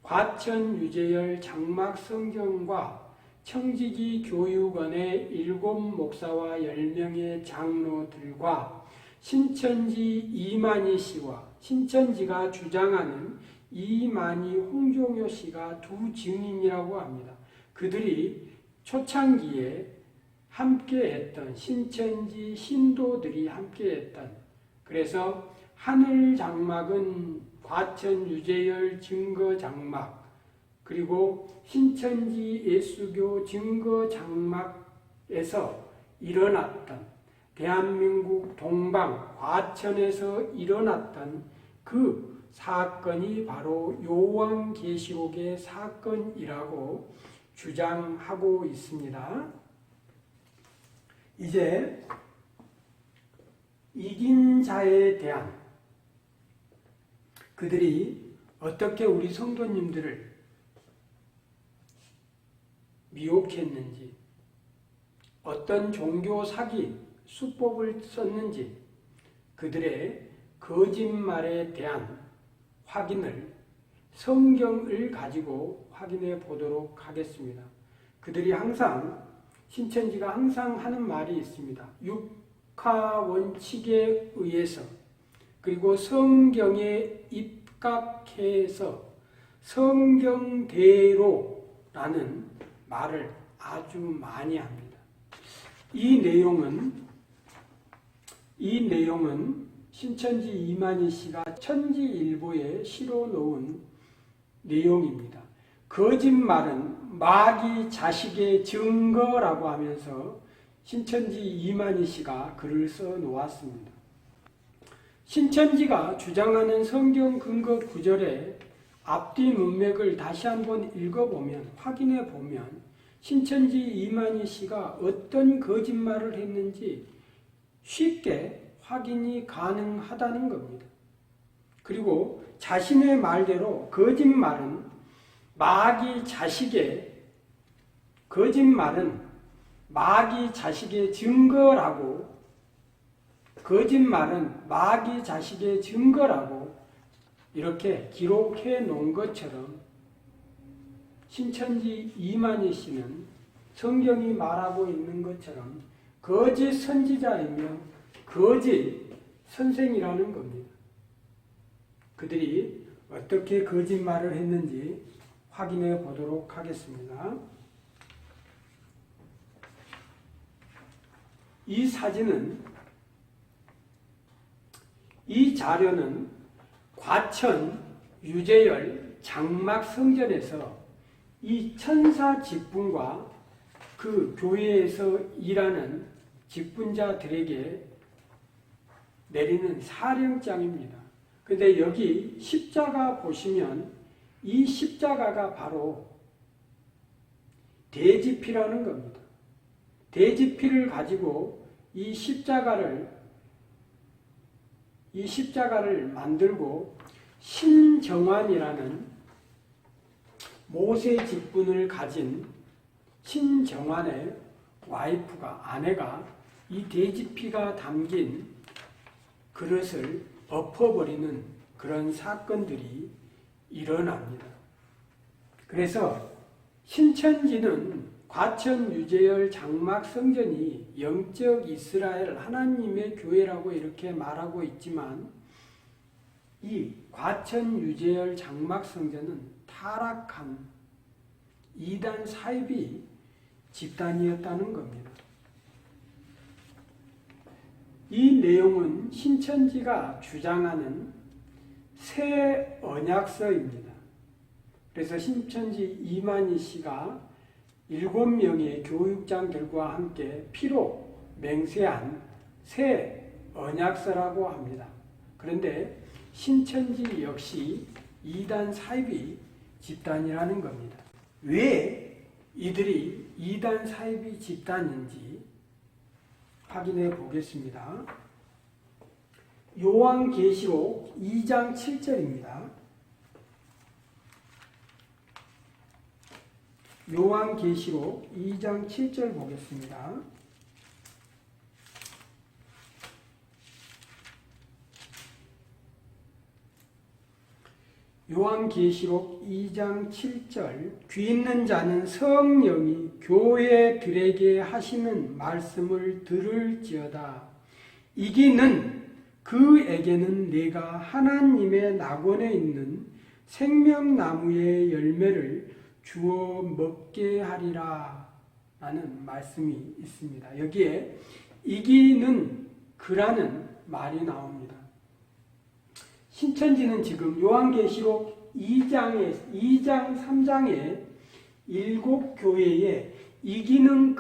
A: 과천 유재열 장막성전과 청지기 교육원의 7 목사와 10명의 장로들과 신천지 이만희 씨와 신천지가 주장하는 이만희 홍종효 씨가 두 증인이라고 합니다. 그들이 초창기에 함께했던 신천지 신도들이 함께했던, 그래서 하늘 장막은 과천 유재열 증거 장막, 그리고 신천지 예수교 증거 장막에서 일어났던 대한민국 동방 과천에서 일어났던 그 사건이 바로 요한계시록의 사건이라고 주장하고 있습니다. 이제 이긴 자에 대한, 그들이 어떻게 우리 성도님들을 미혹했는지, 어떤 종교 사기 수법을 썼는지, 그들의 거짓말에 대한 확인을 성경을 가지고 확인해 보도록 하겠습니다. 그들이 항상, 신천지가 항상 하는 말이 있습니다. 육하 원칙에 의해서, 그리고 성경에 입각해서 성경대로라는 말을 아주 많이 합니다. 이 내용은 신천지 이만희 씨가 천지일보에 실어놓은 내용입니다. 거짓말은 마귀 자식의 증거라고 하면서 신천지 이만희 씨가 글을 써놓았습니다. 신천지가 주장하는 성경 근거 구절의 앞뒤 문맥을 다시 한번 읽어보면, 확인해보면 신천지 이만희 씨가 어떤 거짓말을 했는지 쉽게 확인이 가능하다는 겁니다. 그리고 자신의 말대로 거짓말은 마귀 자식의 증거라고, 거짓말은 마귀 자식의 증거라고 이렇게 기록해 놓은 것처럼 신천지 이만희 씨는 성경이 말하고 있는 것처럼 거짓 선지자이며 거짓 선생이라는 겁니다. 그들이 어떻게 거짓말을 했는지 확인해 보도록 하겠습니다. 이 사진은, 이 자료는 과천 유재열 장막 성전에서 이 천사 직분과 그 교회에서 일하는 직분자들에게 내리는 사령장입니다. 근데 여기 십자가 보시면 이 십자가가 바로 대지피라는 겁니다. 대지피를 가지고 이 십자가를 만들고 신정환이라는 모세 직분을 가진 신정환의 아내가 이 대지피가 담긴 그릇을 엎어버리는 그런 사건들이 일어납니다. 그래서 신천지는 과천 유재열 장막 성전이 영적 이스라엘 하나님의 교회라고 이렇게 말하고 있지만 이 과천 유재열 장막 성전은 타락한 이단 사이비 집단이었다는 겁니다. 이 내용은 신천지가 주장하는 새 언약서입니다. 그래서 신천지 이만희 씨가 7명의 교육장들과 함께 피로 맹세한 새 언약서라고 합니다. 그런데 신천지 역시 이단 사이비 집단이라는 겁니다. 왜 이들이 이단 사이비 집단인지 확인해 보겠습니다. 요한계시록 2장 7절입니다. 요한계시록 2장 7절 보겠습니다. 요한계시록 2장 7절 귀 있는 자는 성령이 교회들에게 하시는 말씀을 들을지어다. 이기는 그에게는 내가 하나님의 낙원에 있는 생명나무의 열매를 주어 먹게 하리라 라는 말씀이 있습니다. 여기에 이기는 그라는 말이 나옵니다. 신천지는 지금 요한계시록 2장 3장에 7교회에 이기는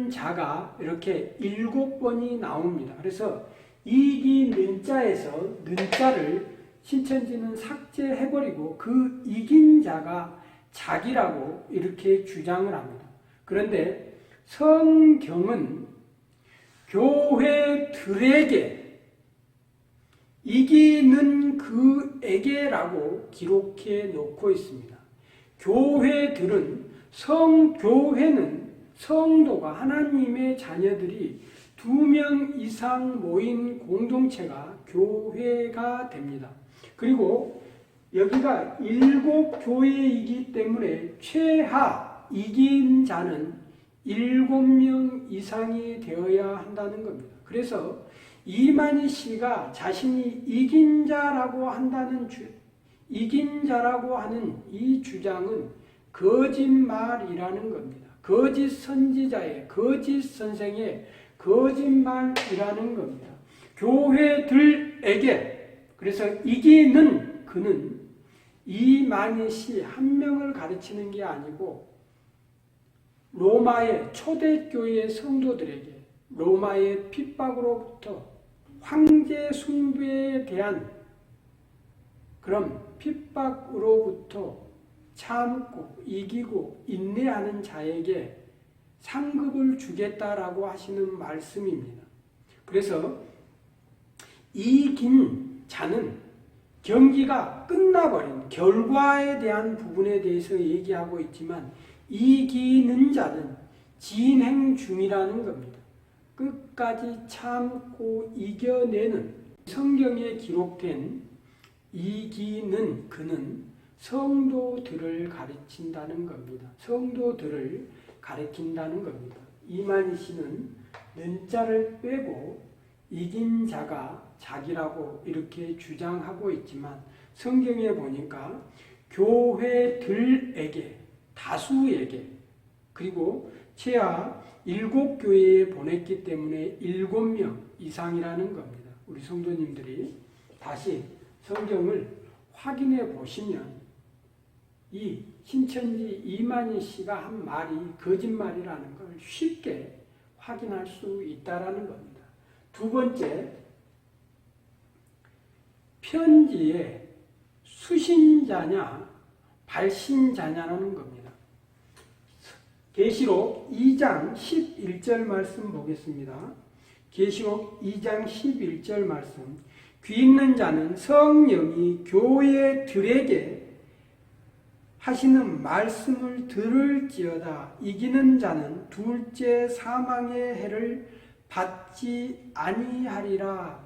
A: 자가 이렇게 7번이 나옵니다. 그래서 이기는 자에서 는자를 신천지는 삭제해버리고 그 이긴 자가 자기라고 이렇게 주장을 합니다. 그런데 성경은 교회들에게 이기는 그에게라고 기록해 놓고 있습니다. 교회들은 교회는 성도가 하나님의 자녀들이 2명 이상 모인 공동체가 교회가 됩니다. 그리고 여기가 7교회이기 때문에 최하 이긴 자는 7명 이상이 되어야 한다는 겁니다. 그래서 이만희 씨가 자신이 이긴 자라고 하는 이 주장은 거짓말이라는 겁니다. 거짓 선지자의, 거짓 선생의 거짓말이라는 겁니다. 교회들에게, 그래서 이기는 그는 이만희 씨 한 명을 가르치는 게 아니고 로마의 초대교회 성도들에게 로마의 핍박으로부터 황제 숭배에 대한 그런 핍박으로부터 참고 이기고 인내하는 자에게 상급을 주겠다라고 하시는 말씀입니다. 그래서 이긴 자는 경기가 끝나버린 결과에 대한 부분에 대해서 얘기하고 있지만 이기는 자는 진행 중이라는 겁니다. 끝까지 참고 이겨내는 성경에 기록된 이기는 그는 성도들을 가르친다는 겁니다. 성도들을 가르친다는 겁니다. 이만희 씨는 는자를 빼고 이긴 자가 자기라고 이렇게 주장하고 있지만 성경에 보니까 교회들에게, 다수에게, 그리고 최하 7교회에 보냈기 때문에 7명 이상이라는 겁니다. 우리 성도님들이 다시 성경을 확인해 보시면 이 신천지 이만희 씨가 한 말이 거짓말이라는 걸 쉽게 확인할 수 있다는 겁니다. 두 번째, 편지에 수신자냐 발신자냐는 겁니다. 계시록 2장 11절 말씀 보겠습니다. 계시록 2장 11절 말씀. 귀 있는 자는 성령이 교회들에게 하시는 말씀을 들을지어다. 이기는 자는 둘째 사망의 해를 받지 아니하리라.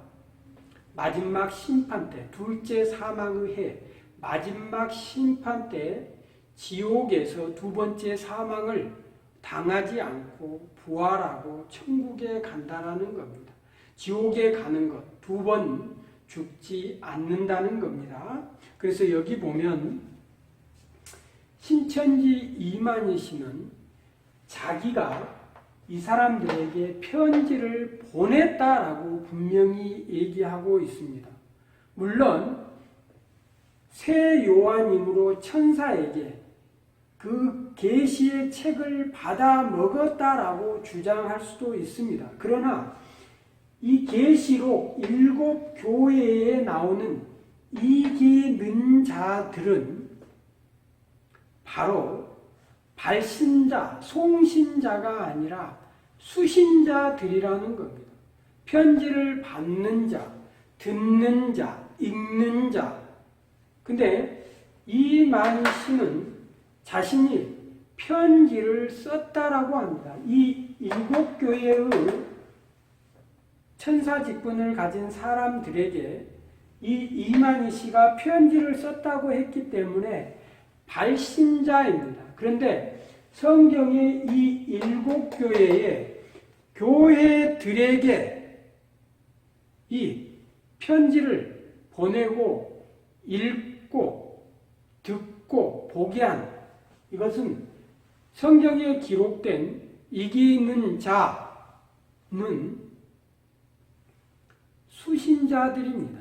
A: 마지막 심판 때, 둘째 사망의 해, 마지막 심판 때 지옥에서 두 번째 사망을 당하지 않고 부활하고 천국에 간다라는 겁니다. 지옥에 가는 것, 두 번 죽지 않는다는 겁니다. 그래서 여기 보면 신천지 이만희 씨는 자기가 이 사람들에게 편지를 보냈다라고 분명히 얘기하고 있습니다. 물론 새 요한임으로 천사에게 그 계시의 책을 받아 먹었다라고 주장할 수도 있습니다. 그러나 이 계시록 7 교회에 나오는 이기는 자들은 바로 발신자, 송신자가 아니라 수신자들이라는 겁니다. 편지를 받는 자, 듣는 자, 읽는 자. 근데 이만희 씨는 자신이 편지를 썼다라고 합니다. 이 7 교회의 천사 직분을 가진 사람들에게 이 이만희 씨가 편지를 썼다고 했기 때문에 발신자입니다. 그런데 성경의 이 7 교회의 교회들에게 이 편지를 보내고 읽고 듣고 보게 한 이것은 성경에 기록된 이기는 자는 수신자들입니다.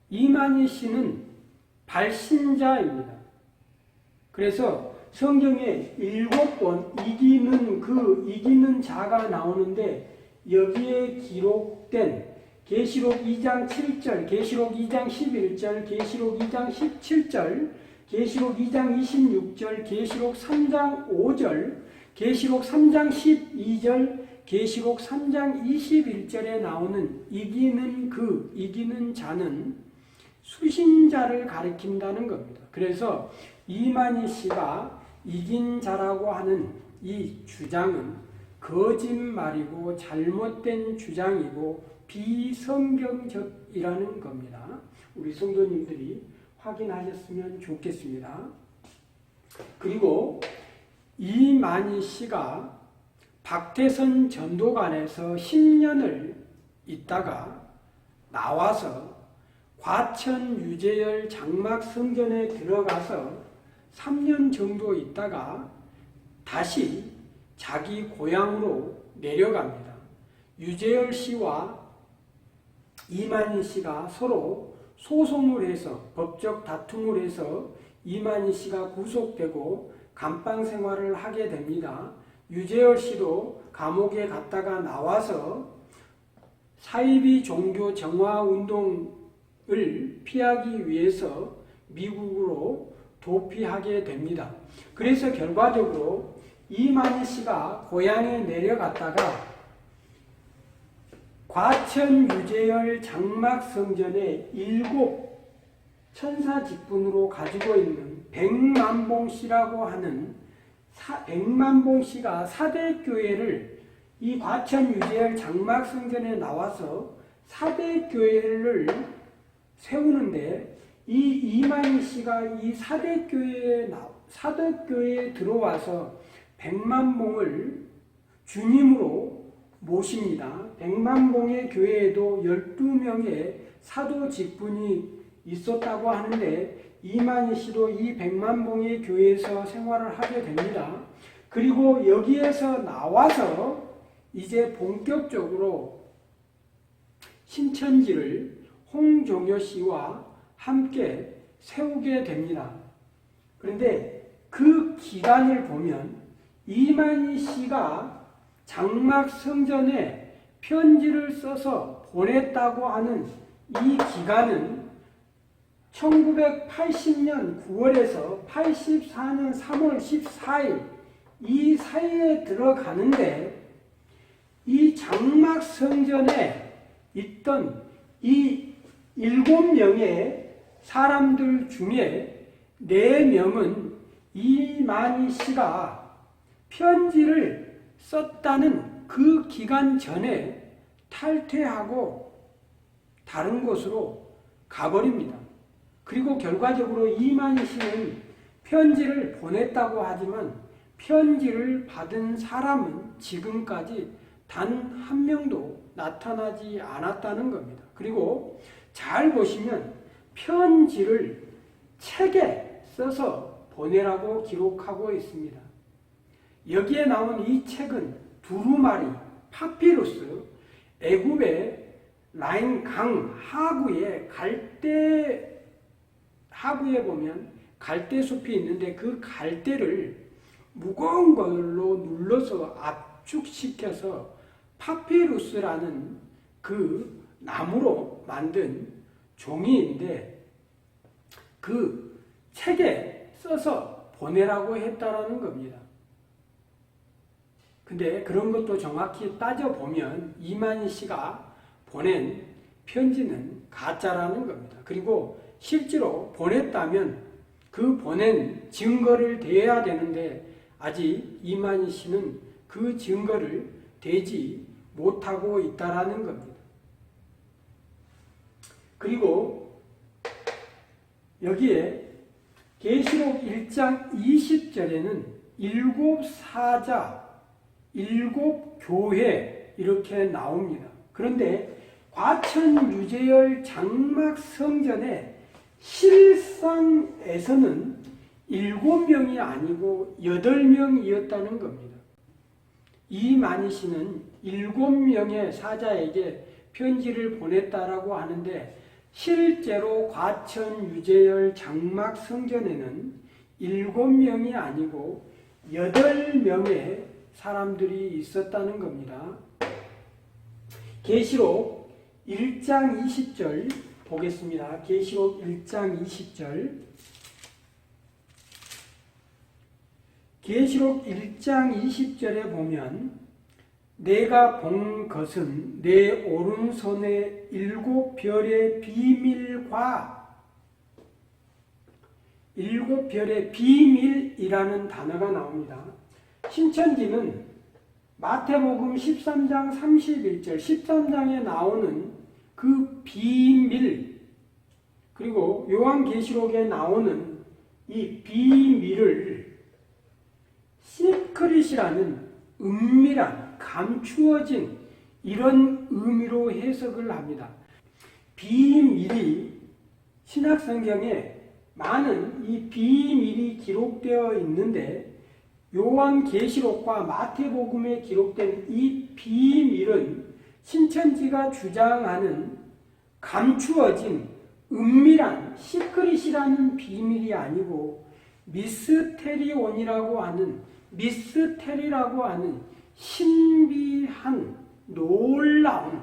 A: 이만희 씨는 발신자입니다. 그래서 성경에 7번 이기는 자가 나오는데 여기에 기록된 계시록 2장 7절, 계시록 2장 11절, 계시록 2장 17절, 계시록 2장 26절, 계시록 3장 5절, 계시록 3장 12절, 계시록 3장 21절에 나오는 이기는 자는 수신자를 가리킨다는 겁니다. 그래서 이만희 씨가 이긴 자라고 하는 이 주장은 거짓말이고 잘못된 주장이고 비성경적이라는 겁니다. 우리 성도님들이 확인하셨으면 좋겠습니다. 그리고 이만희 씨가 박태선 전도관에서 10년을 있다가 나와서 과천 유재열 장막 성전에 들어가서 3년 정도 있다가 다시 자기 고향으로 내려갑니다. 유재열 씨와 이만희 씨가 서로 소송을 해서 법적 다툼을 해서 이만희 씨가 구속되고 감방 생활을 하게 됩니다. 유재열 씨도 감옥에 갔다가 나와서 사이비 종교 정화 운동을 피하기 위해서 미국으로 도피하게 됩니다. 그래서 결과적으로 이만희 씨가 고향에 내려갔다가 과천 유재열 장막 성전에 7 천사 직분으로 가지고 있는 백만봉 씨라고 하는 백만봉 씨가 사대교회를 이 과천 유재열 장막 성전에 나와서 사대교회를 세우는데 이 이만희 씨가 이 사대교회에 들어와서 백만봉을 주님으로 모십니다. 백만봉의 교회에도 12명의 사도 직분이 있었다고 하는데 이만희 씨도 이 백만봉의 교회에서 생활을 하게 됩니다. 그리고 여기에서 나와서 이제 본격적으로 신천지를 홍종효 씨와 함께 세우게 됩니다. 그런데 그 기간을 보면 이만희 씨가 장막 성전에 편지를 써서 보냈다고 하는 이 기간은 1980년 9월에서 84년 3월 14일 이 사이에 들어가는데 이 장막 성전에 있던 이 7명의 사람들 중에 4명은 이만희 씨가 편지를 썼다는 그 기간 전에 탈퇴하고 다른 곳으로 가버립니다. 그리고 결과적으로 이만희 씨는 편지를 보냈다고 하지만 편지를 받은 사람은 지금까지 단 한 명도 나타나지 않았다는 겁니다. 그리고 잘 보시면 편지를 책에 써서 보내라고 기록하고 있습니다. 여기에 나온 이 책은 두루마리, 파피루스, 애굽의 라인 강 하구에 보면 갈대숲이 있는데 그 갈대를 무거운 걸로 눌러서 압축시켜서 파피루스라는 그 나무로 만든 종이인데 그 책에 써서 보내라고 했다라는 겁니다. 근데 그런 것도 정확히 따져보면 이만희 씨가 보낸 편지는 가짜라는 겁니다. 그리고 실제로 보냈다면 그 보낸 증거를 대야 되는데 아직 이만희 씨는 그 증거를 대지 못하고 있다라는 겁니다. 그리고 여기에 계시록 1장 20절에는 7 사자, 7 교회 이렇게 나옵니다. 그런데 과천유재열 장막 성전의 실상에서는 7명이 아니고 8명이었다는 겁니다. 이만희 씨는 7명의 사자에게 편지를 보냈다라고 하는데 실제로 과천유재열 장막 성전에는 7명이 아니고 8명의 사람들이 있었다는 겁니다. 계시록 1장 20절 보겠습니다. 계시록 1장 20절. 계시록 1장 20절에 보면 내가 본 것은 내 오른손에 7 별의 비밀과 7 별의 비밀이라는 단어가 나옵니다. 신천지는 마태복음 13장 31절 13장에 나오는 그 비밀 그리고 요한계시록에 나오는 이 비밀을 시크릿이라는 은밀한 감추어진 이런 의미로 해석을 합니다. 비밀이 신약성경에 많은 이 비밀이 기록되어 있는데 요한계시록과 마태복음에 기록된 이 비밀은 신천지가 주장하는 감추어진 은밀한 시크릿이라는 비밀이 아니고 미스테리라고 하는 신비한 놀라운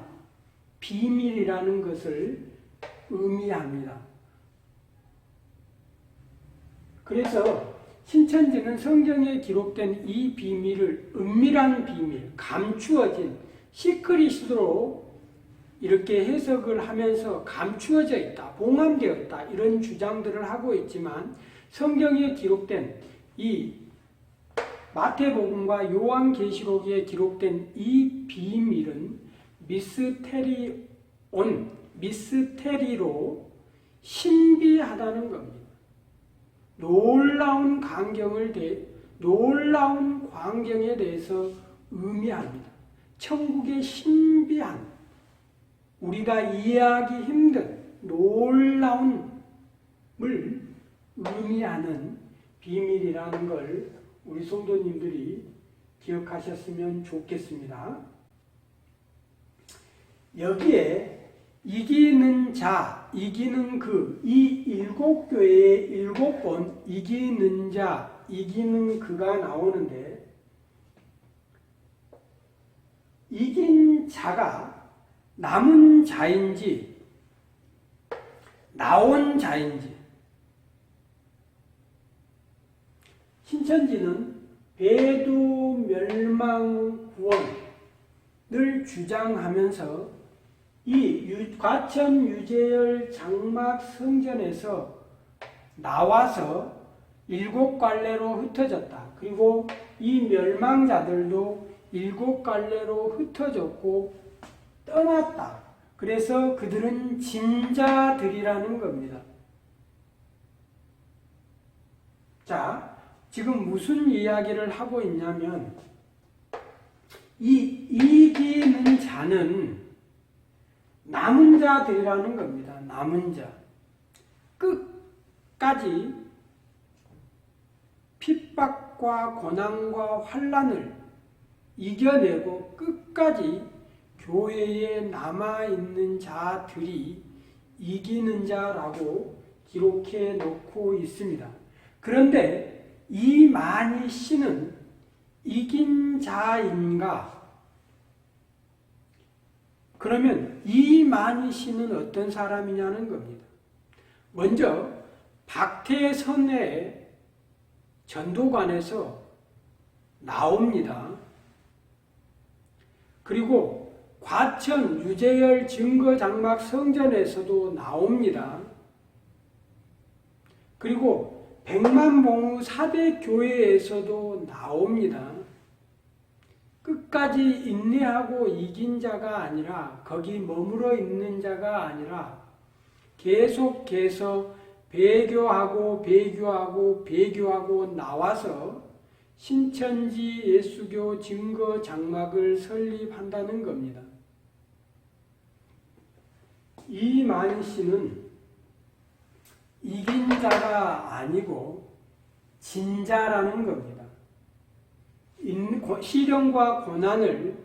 A: 비밀이라는 것을 의미합니다. 그래서 신천지는 성경에 기록된 이 비밀을 은밀한 비밀, 감추어진 시크릿으로 이렇게 해석을 하면서 감추어져 있다, 봉함되었다 이런 주장들을 하고 있지만 성경에 기록된 이 마태복음과 요한계시록에 기록된 이 비밀은 미스테리로 신비하다는 겁니다. 놀라운 광경에 대해서 의미합니다. 천국의 신비한, 우리가 이해하기 힘든 놀라움을 의미하는 비밀이라는 걸 우리 성도님들이 기억하셨으면 좋겠습니다. 여기에 이기는 자, 이기는 그, 이 7교회의 7번 이기는 자, 이기는 그가 나오는데 이긴 자가 남은 자인지 나온 자인지. 신천지는 배도 멸망 구원을 주장하면서 이 과천 유재열 장막 성전에서 나와서 7갈래로 흩어졌다. 그리고 이 멸망자들도 7갈래로 흩어졌고 떠났다. 그래서 그들은 진자들이라는 겁니다. 자, 지금 무슨 이야기를 하고 있냐면 이 이기는 자는 남은 자들이라는 겁니다. 남은 자. 끝까지 핍박과 고난과 환난을 이겨내고 끝까지 교회에 남아있는 자들이 이기는 자라고 기록해 놓고 있습니다. 그런데 이만희 씨는 이긴 자인가? 그러면 이만희 씨는 어떤 사람이냐는 겁니다. 먼저 박태선의 전도관에서 나옵니다. 그리고 과천 유재열 증거장막 성전에서도 나옵니다. 그리고 백만봉우 사대교회에서도 나옵니다. 끝까지 인내하고 이긴 자가 아니라 거기 머물러 있는 자가 아니라 계속해서 배교하고 나와서 신천지 예수교 증거 장막을 설립한다는 겁니다. 이만희 씨는 이긴 자가 아니고 진자라는 겁니다. 시련과 고난을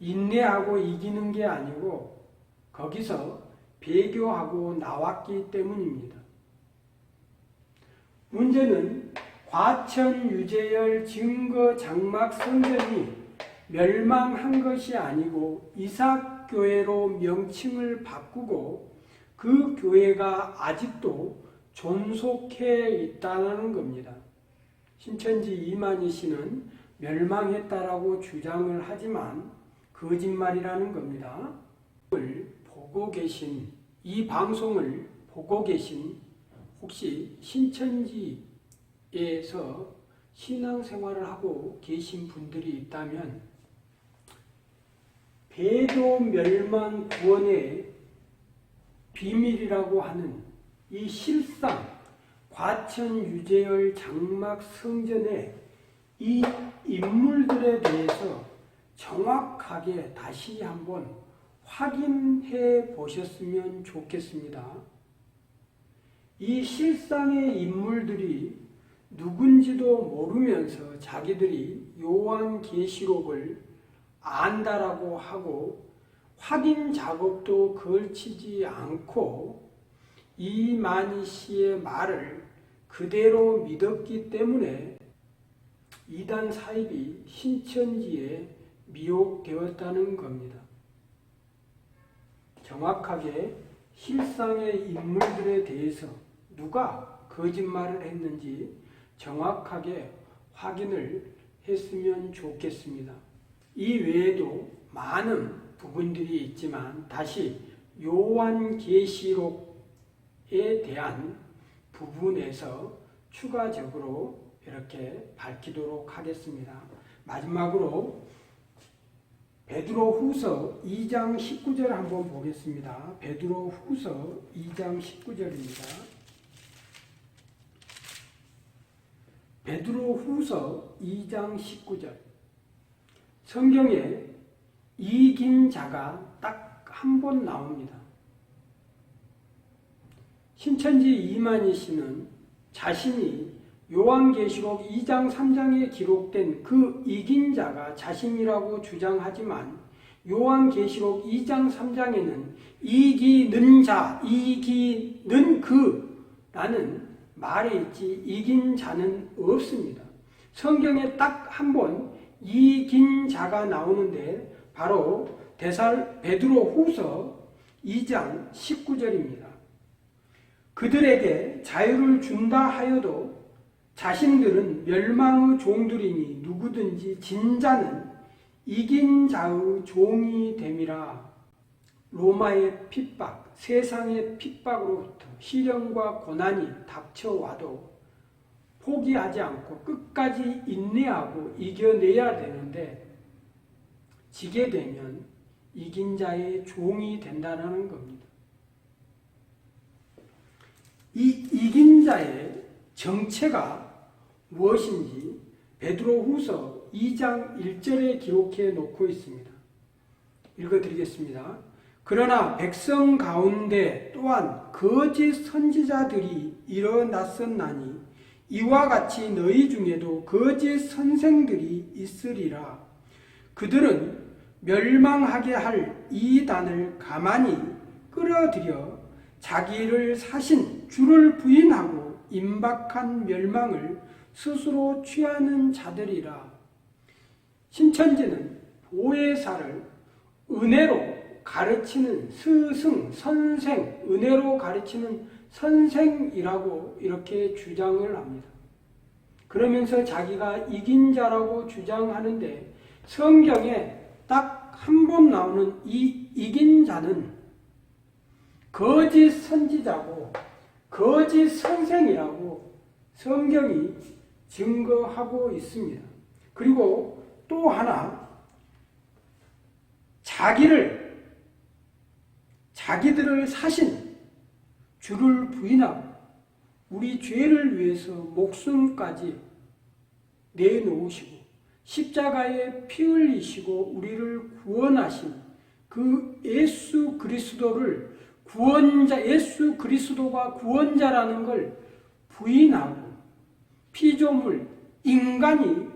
A: 인내하고 이기는 게 아니고 거기서 배교하고 나왔기 때문입니다. 문제는 과천 유재열 증거 장막 성전이 멸망한 것이 아니고 이삭교회로 명칭을 바꾸고 그 교회가 아직도 존속해 있다는 겁니다. 신천지 이만희 씨는 멸망했다라고 주장을 하지만 거짓말이라는 겁니다. 보고 계신 이 방송을 보고 계신 혹시 신천지에서 신앙생활을 하고 계신 분들이 있다면 배도 멸망 구원의 비밀이라고 하는 이 실상 과천 유재열 장막 성전의 이 인물들에 대해서 정확하게 다시 한번 확인해 보셨으면 좋겠습니다. 이 실상의 인물들이 누군지도 모르면서 자기들이 요한계시록을 안다라고 하고 확인 작업도 걸치지 않고 이만희 씨의 말을 그대로 믿었기 때문에 이단 사입이 신천지에 미혹되었다는 겁니다. 정확하게 실상의 인물들에 대해서 누가 거짓말을 했는지 정확하게 확인을 했으면 좋겠습니다. 이 외에도 많은 부분들이 있지만 다시 요한계시록에 대한 부분에서 추가적으로 이렇게 밝히도록 하겠습니다. 마지막으로 베드로후서 2장 19절 한번 보겠습니다. 베드로후서 2장 19절입니다. 베드로후서 2장 19절. 성경에 이긴 자가 딱 한 번 나옵니다. 신천지 이만희 씨는 자신이 요한계시록 2장 3장에 기록된 그 이긴 자가 자신이라고 주장하지만 요한계시록 2장 3장에는 이기는 자, 이기는 그라는 말이 있지 이긴 자는 없습니다. 성경에 딱 한 번 이긴 자가 나오는데 바로 베드로후서 2장 19절입니다. 그들에게 자유를 준다 하여도 자신들은 멸망의 종들이니 누구든지 진자는 이긴 자의 종이 됨이라. 로마의 핍박, 세상의 핍박으로부터 시련과 고난이 닥쳐와도 포기하지 않고 끝까지 인내하고 이겨내야 되는데, 지게 되면 이긴 자의 종이 된다는 겁니다. 이 이긴 자의 정체가 무엇인지 베드로후서 2장 1절에 기록해 놓고 있습니다. 읽어드리겠습니다. 그러나 백성 가운데 또한 거짓 선지자들이 일어났었나니 이와 같이 너희 중에도 거짓 선생들이 있으리라. 그들은 멸망하게 할 이단을 가만히 끌어들여 자기를 사신 주를 부인하고 임박한 멸망을 스스로 취하는 자들이라. 신천지는 보혜사를 은혜로 가르치는 스승, 선생, 은혜로 가르치는 선생이라고 이렇게 주장을 합니다. 그러면서 자기가 이긴 자라고 주장하는데, 성경에 딱 한 번 나오는 이 이긴 자는 거짓 선지자고 거짓 선생이라고 성경이 증거하고 있습니다. 그리고 또 하나, 자기들을 사신 주를 부인하고 우리 죄를 위해서 목숨까지 내놓으시고 십자가에 피 흘리시고 우리를 구원하신 그 예수 그리스도를 예수 그리스도가 구원자라는 걸 부인하고 피조물, 인간이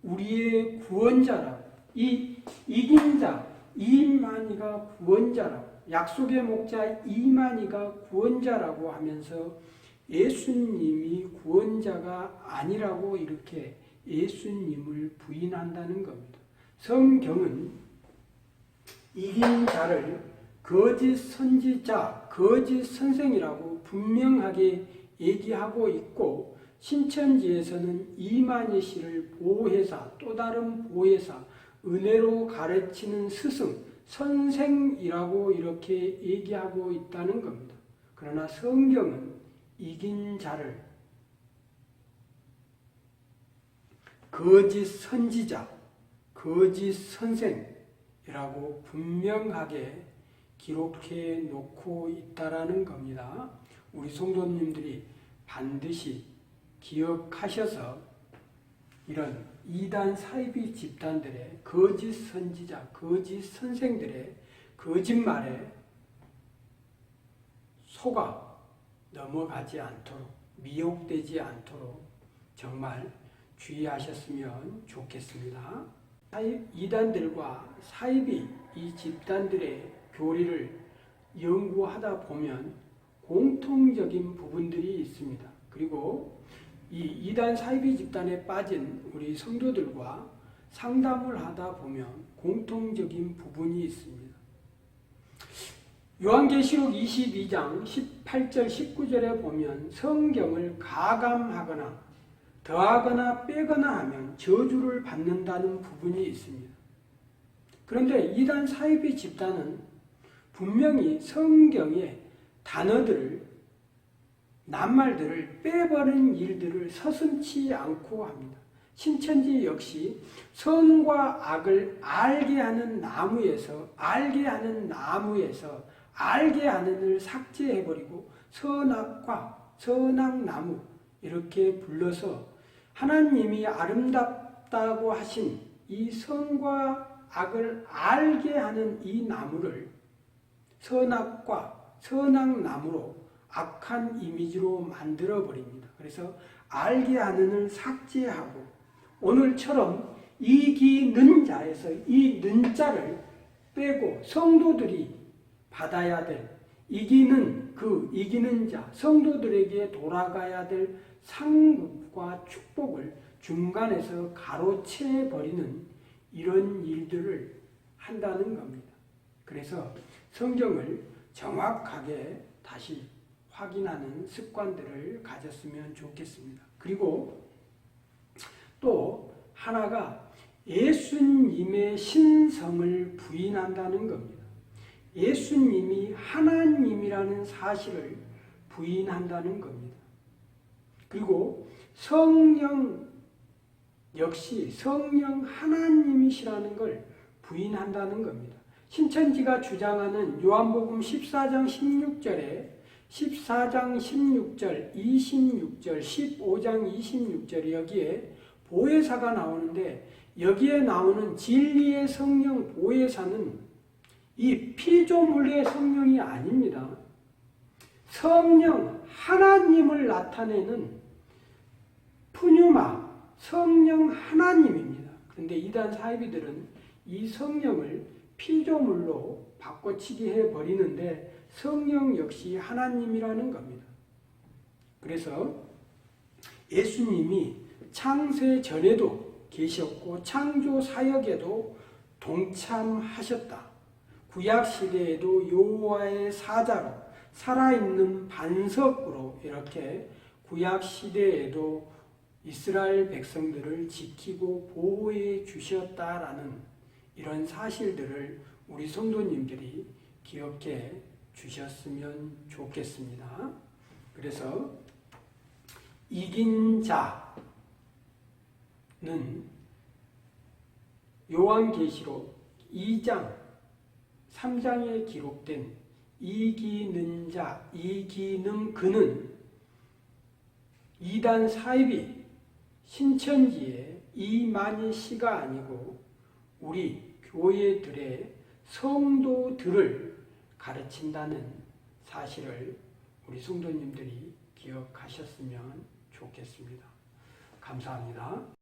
A: 우리의 구원자라고, 이 이긴 자, 이만희가 구원자라고, 약속의 목자 이만희가 구원자라고 하면서 예수님이 구원자가 아니라고 이렇게 예수님을 부인한다는 겁니다. 성경은 이긴 자를 거짓 선지자, 거짓 선생이라고 분명하게 얘기하고 있고, 신천지에서는 이만희 씨를 보혜사, 또 다른 보혜사, 은혜로 가르치는 스승, 선생이라고 이렇게 얘기하고 있다는 겁니다. 그러나 성경은 이긴 자를 거짓 선지자, 거짓 선생이라고 분명하게 기록해 놓고 있다라는 겁니다. 우리 성도님들이 반드시 기억하셔서 이런 이단 사이비 집단들의 거짓 선지자, 거짓 선생들의 거짓말에 속아 넘어가지 않도록, 미혹되지 않도록 정말 주의하셨으면 좋겠습니다. 이단들과 사이비 이 집단들의 교리를 연구하다 보면 공통적인 부분들이 있습니다. 그리고 이 이단 사이비 집단에 빠진 우리 성도들과 상담을 하다 보면 공통적인 부분이 있습니다. 요한계시록 22장 18절 19절에 보면 성경을 가감하거나 더하거나 빼거나 하면 저주를 받는다는 부분이 있습니다. 그런데 이단 사이비 집단은 분명히 성경의 단어들을, 낱말들을 빼버린 일들을 서슴지 않고 합니다. 신천지 역시 선과 악을 알게 하는 나무에서 알게 하는을 삭제해버리고 선악과 선악나무 이렇게 불러서 하나님이 아름답다고 하신 이 선과 악을 알게 하는 이 나무를 선악과 선악나무로 악한 이미지로 만들어버립니다. 그래서 알게 하는을 삭제하고 오늘처럼 이기는 자에서 이 는자를 빼고 성도들이 받아야 될 이기는 자, 성도들에게 돌아가야 될 상급과 축복을 중간에서 가로채 버리는 이런 일들을 한다는 겁니다. 그래서 성경을 정확하게 다시 확인하는 습관들을 가졌으면 좋겠습니다. 그리고 또 하나가 예수님의 신성을 부인한다는 겁니다. 예수님이 하나님이라는 사실을 부인한다는 겁니다. 그리고 성령 역시 성령 하나님이시라는 걸 부인한다는 겁니다. 신천지가 주장하는 요한복음 14장 16절에 14장 16절, 26절, 15장 26절 여기에 보혜사가 나오는데 여기에 나오는 진리의 성령 보혜사는 이 피조물의 성령이 아닙니다. 성령 하나님을 나타내는 푸뉴마 성령 하나님입니다. 그런데 이단 사이비들은 이 성령을 피조물로 바꿔치기 해버리는데 성령 역시 하나님이라는 겁니다. 그래서 예수님이 창세 전에도 계셨고 창조 사역에도 동참하셨다. 구약시대에도 여호와의 사자로 살아있는 반석으로 이렇게 구약시대에도 이스라엘 백성들을 지키고 보호해 주셨다라는 이런 사실들을 우리 성도님들이 기억해 주셨으면 좋겠습니다. 그래서 이긴 자는 요한계시록 2장, 3장에 기록된 이기는 자, 이기는 그는 이단 사이비 신천지의 이만희 씨가 아니고 우리 교회들의 성도들을 가르친다는 사실을 우리 성도님들이 기억하셨으면 좋겠습니다. 감사합니다.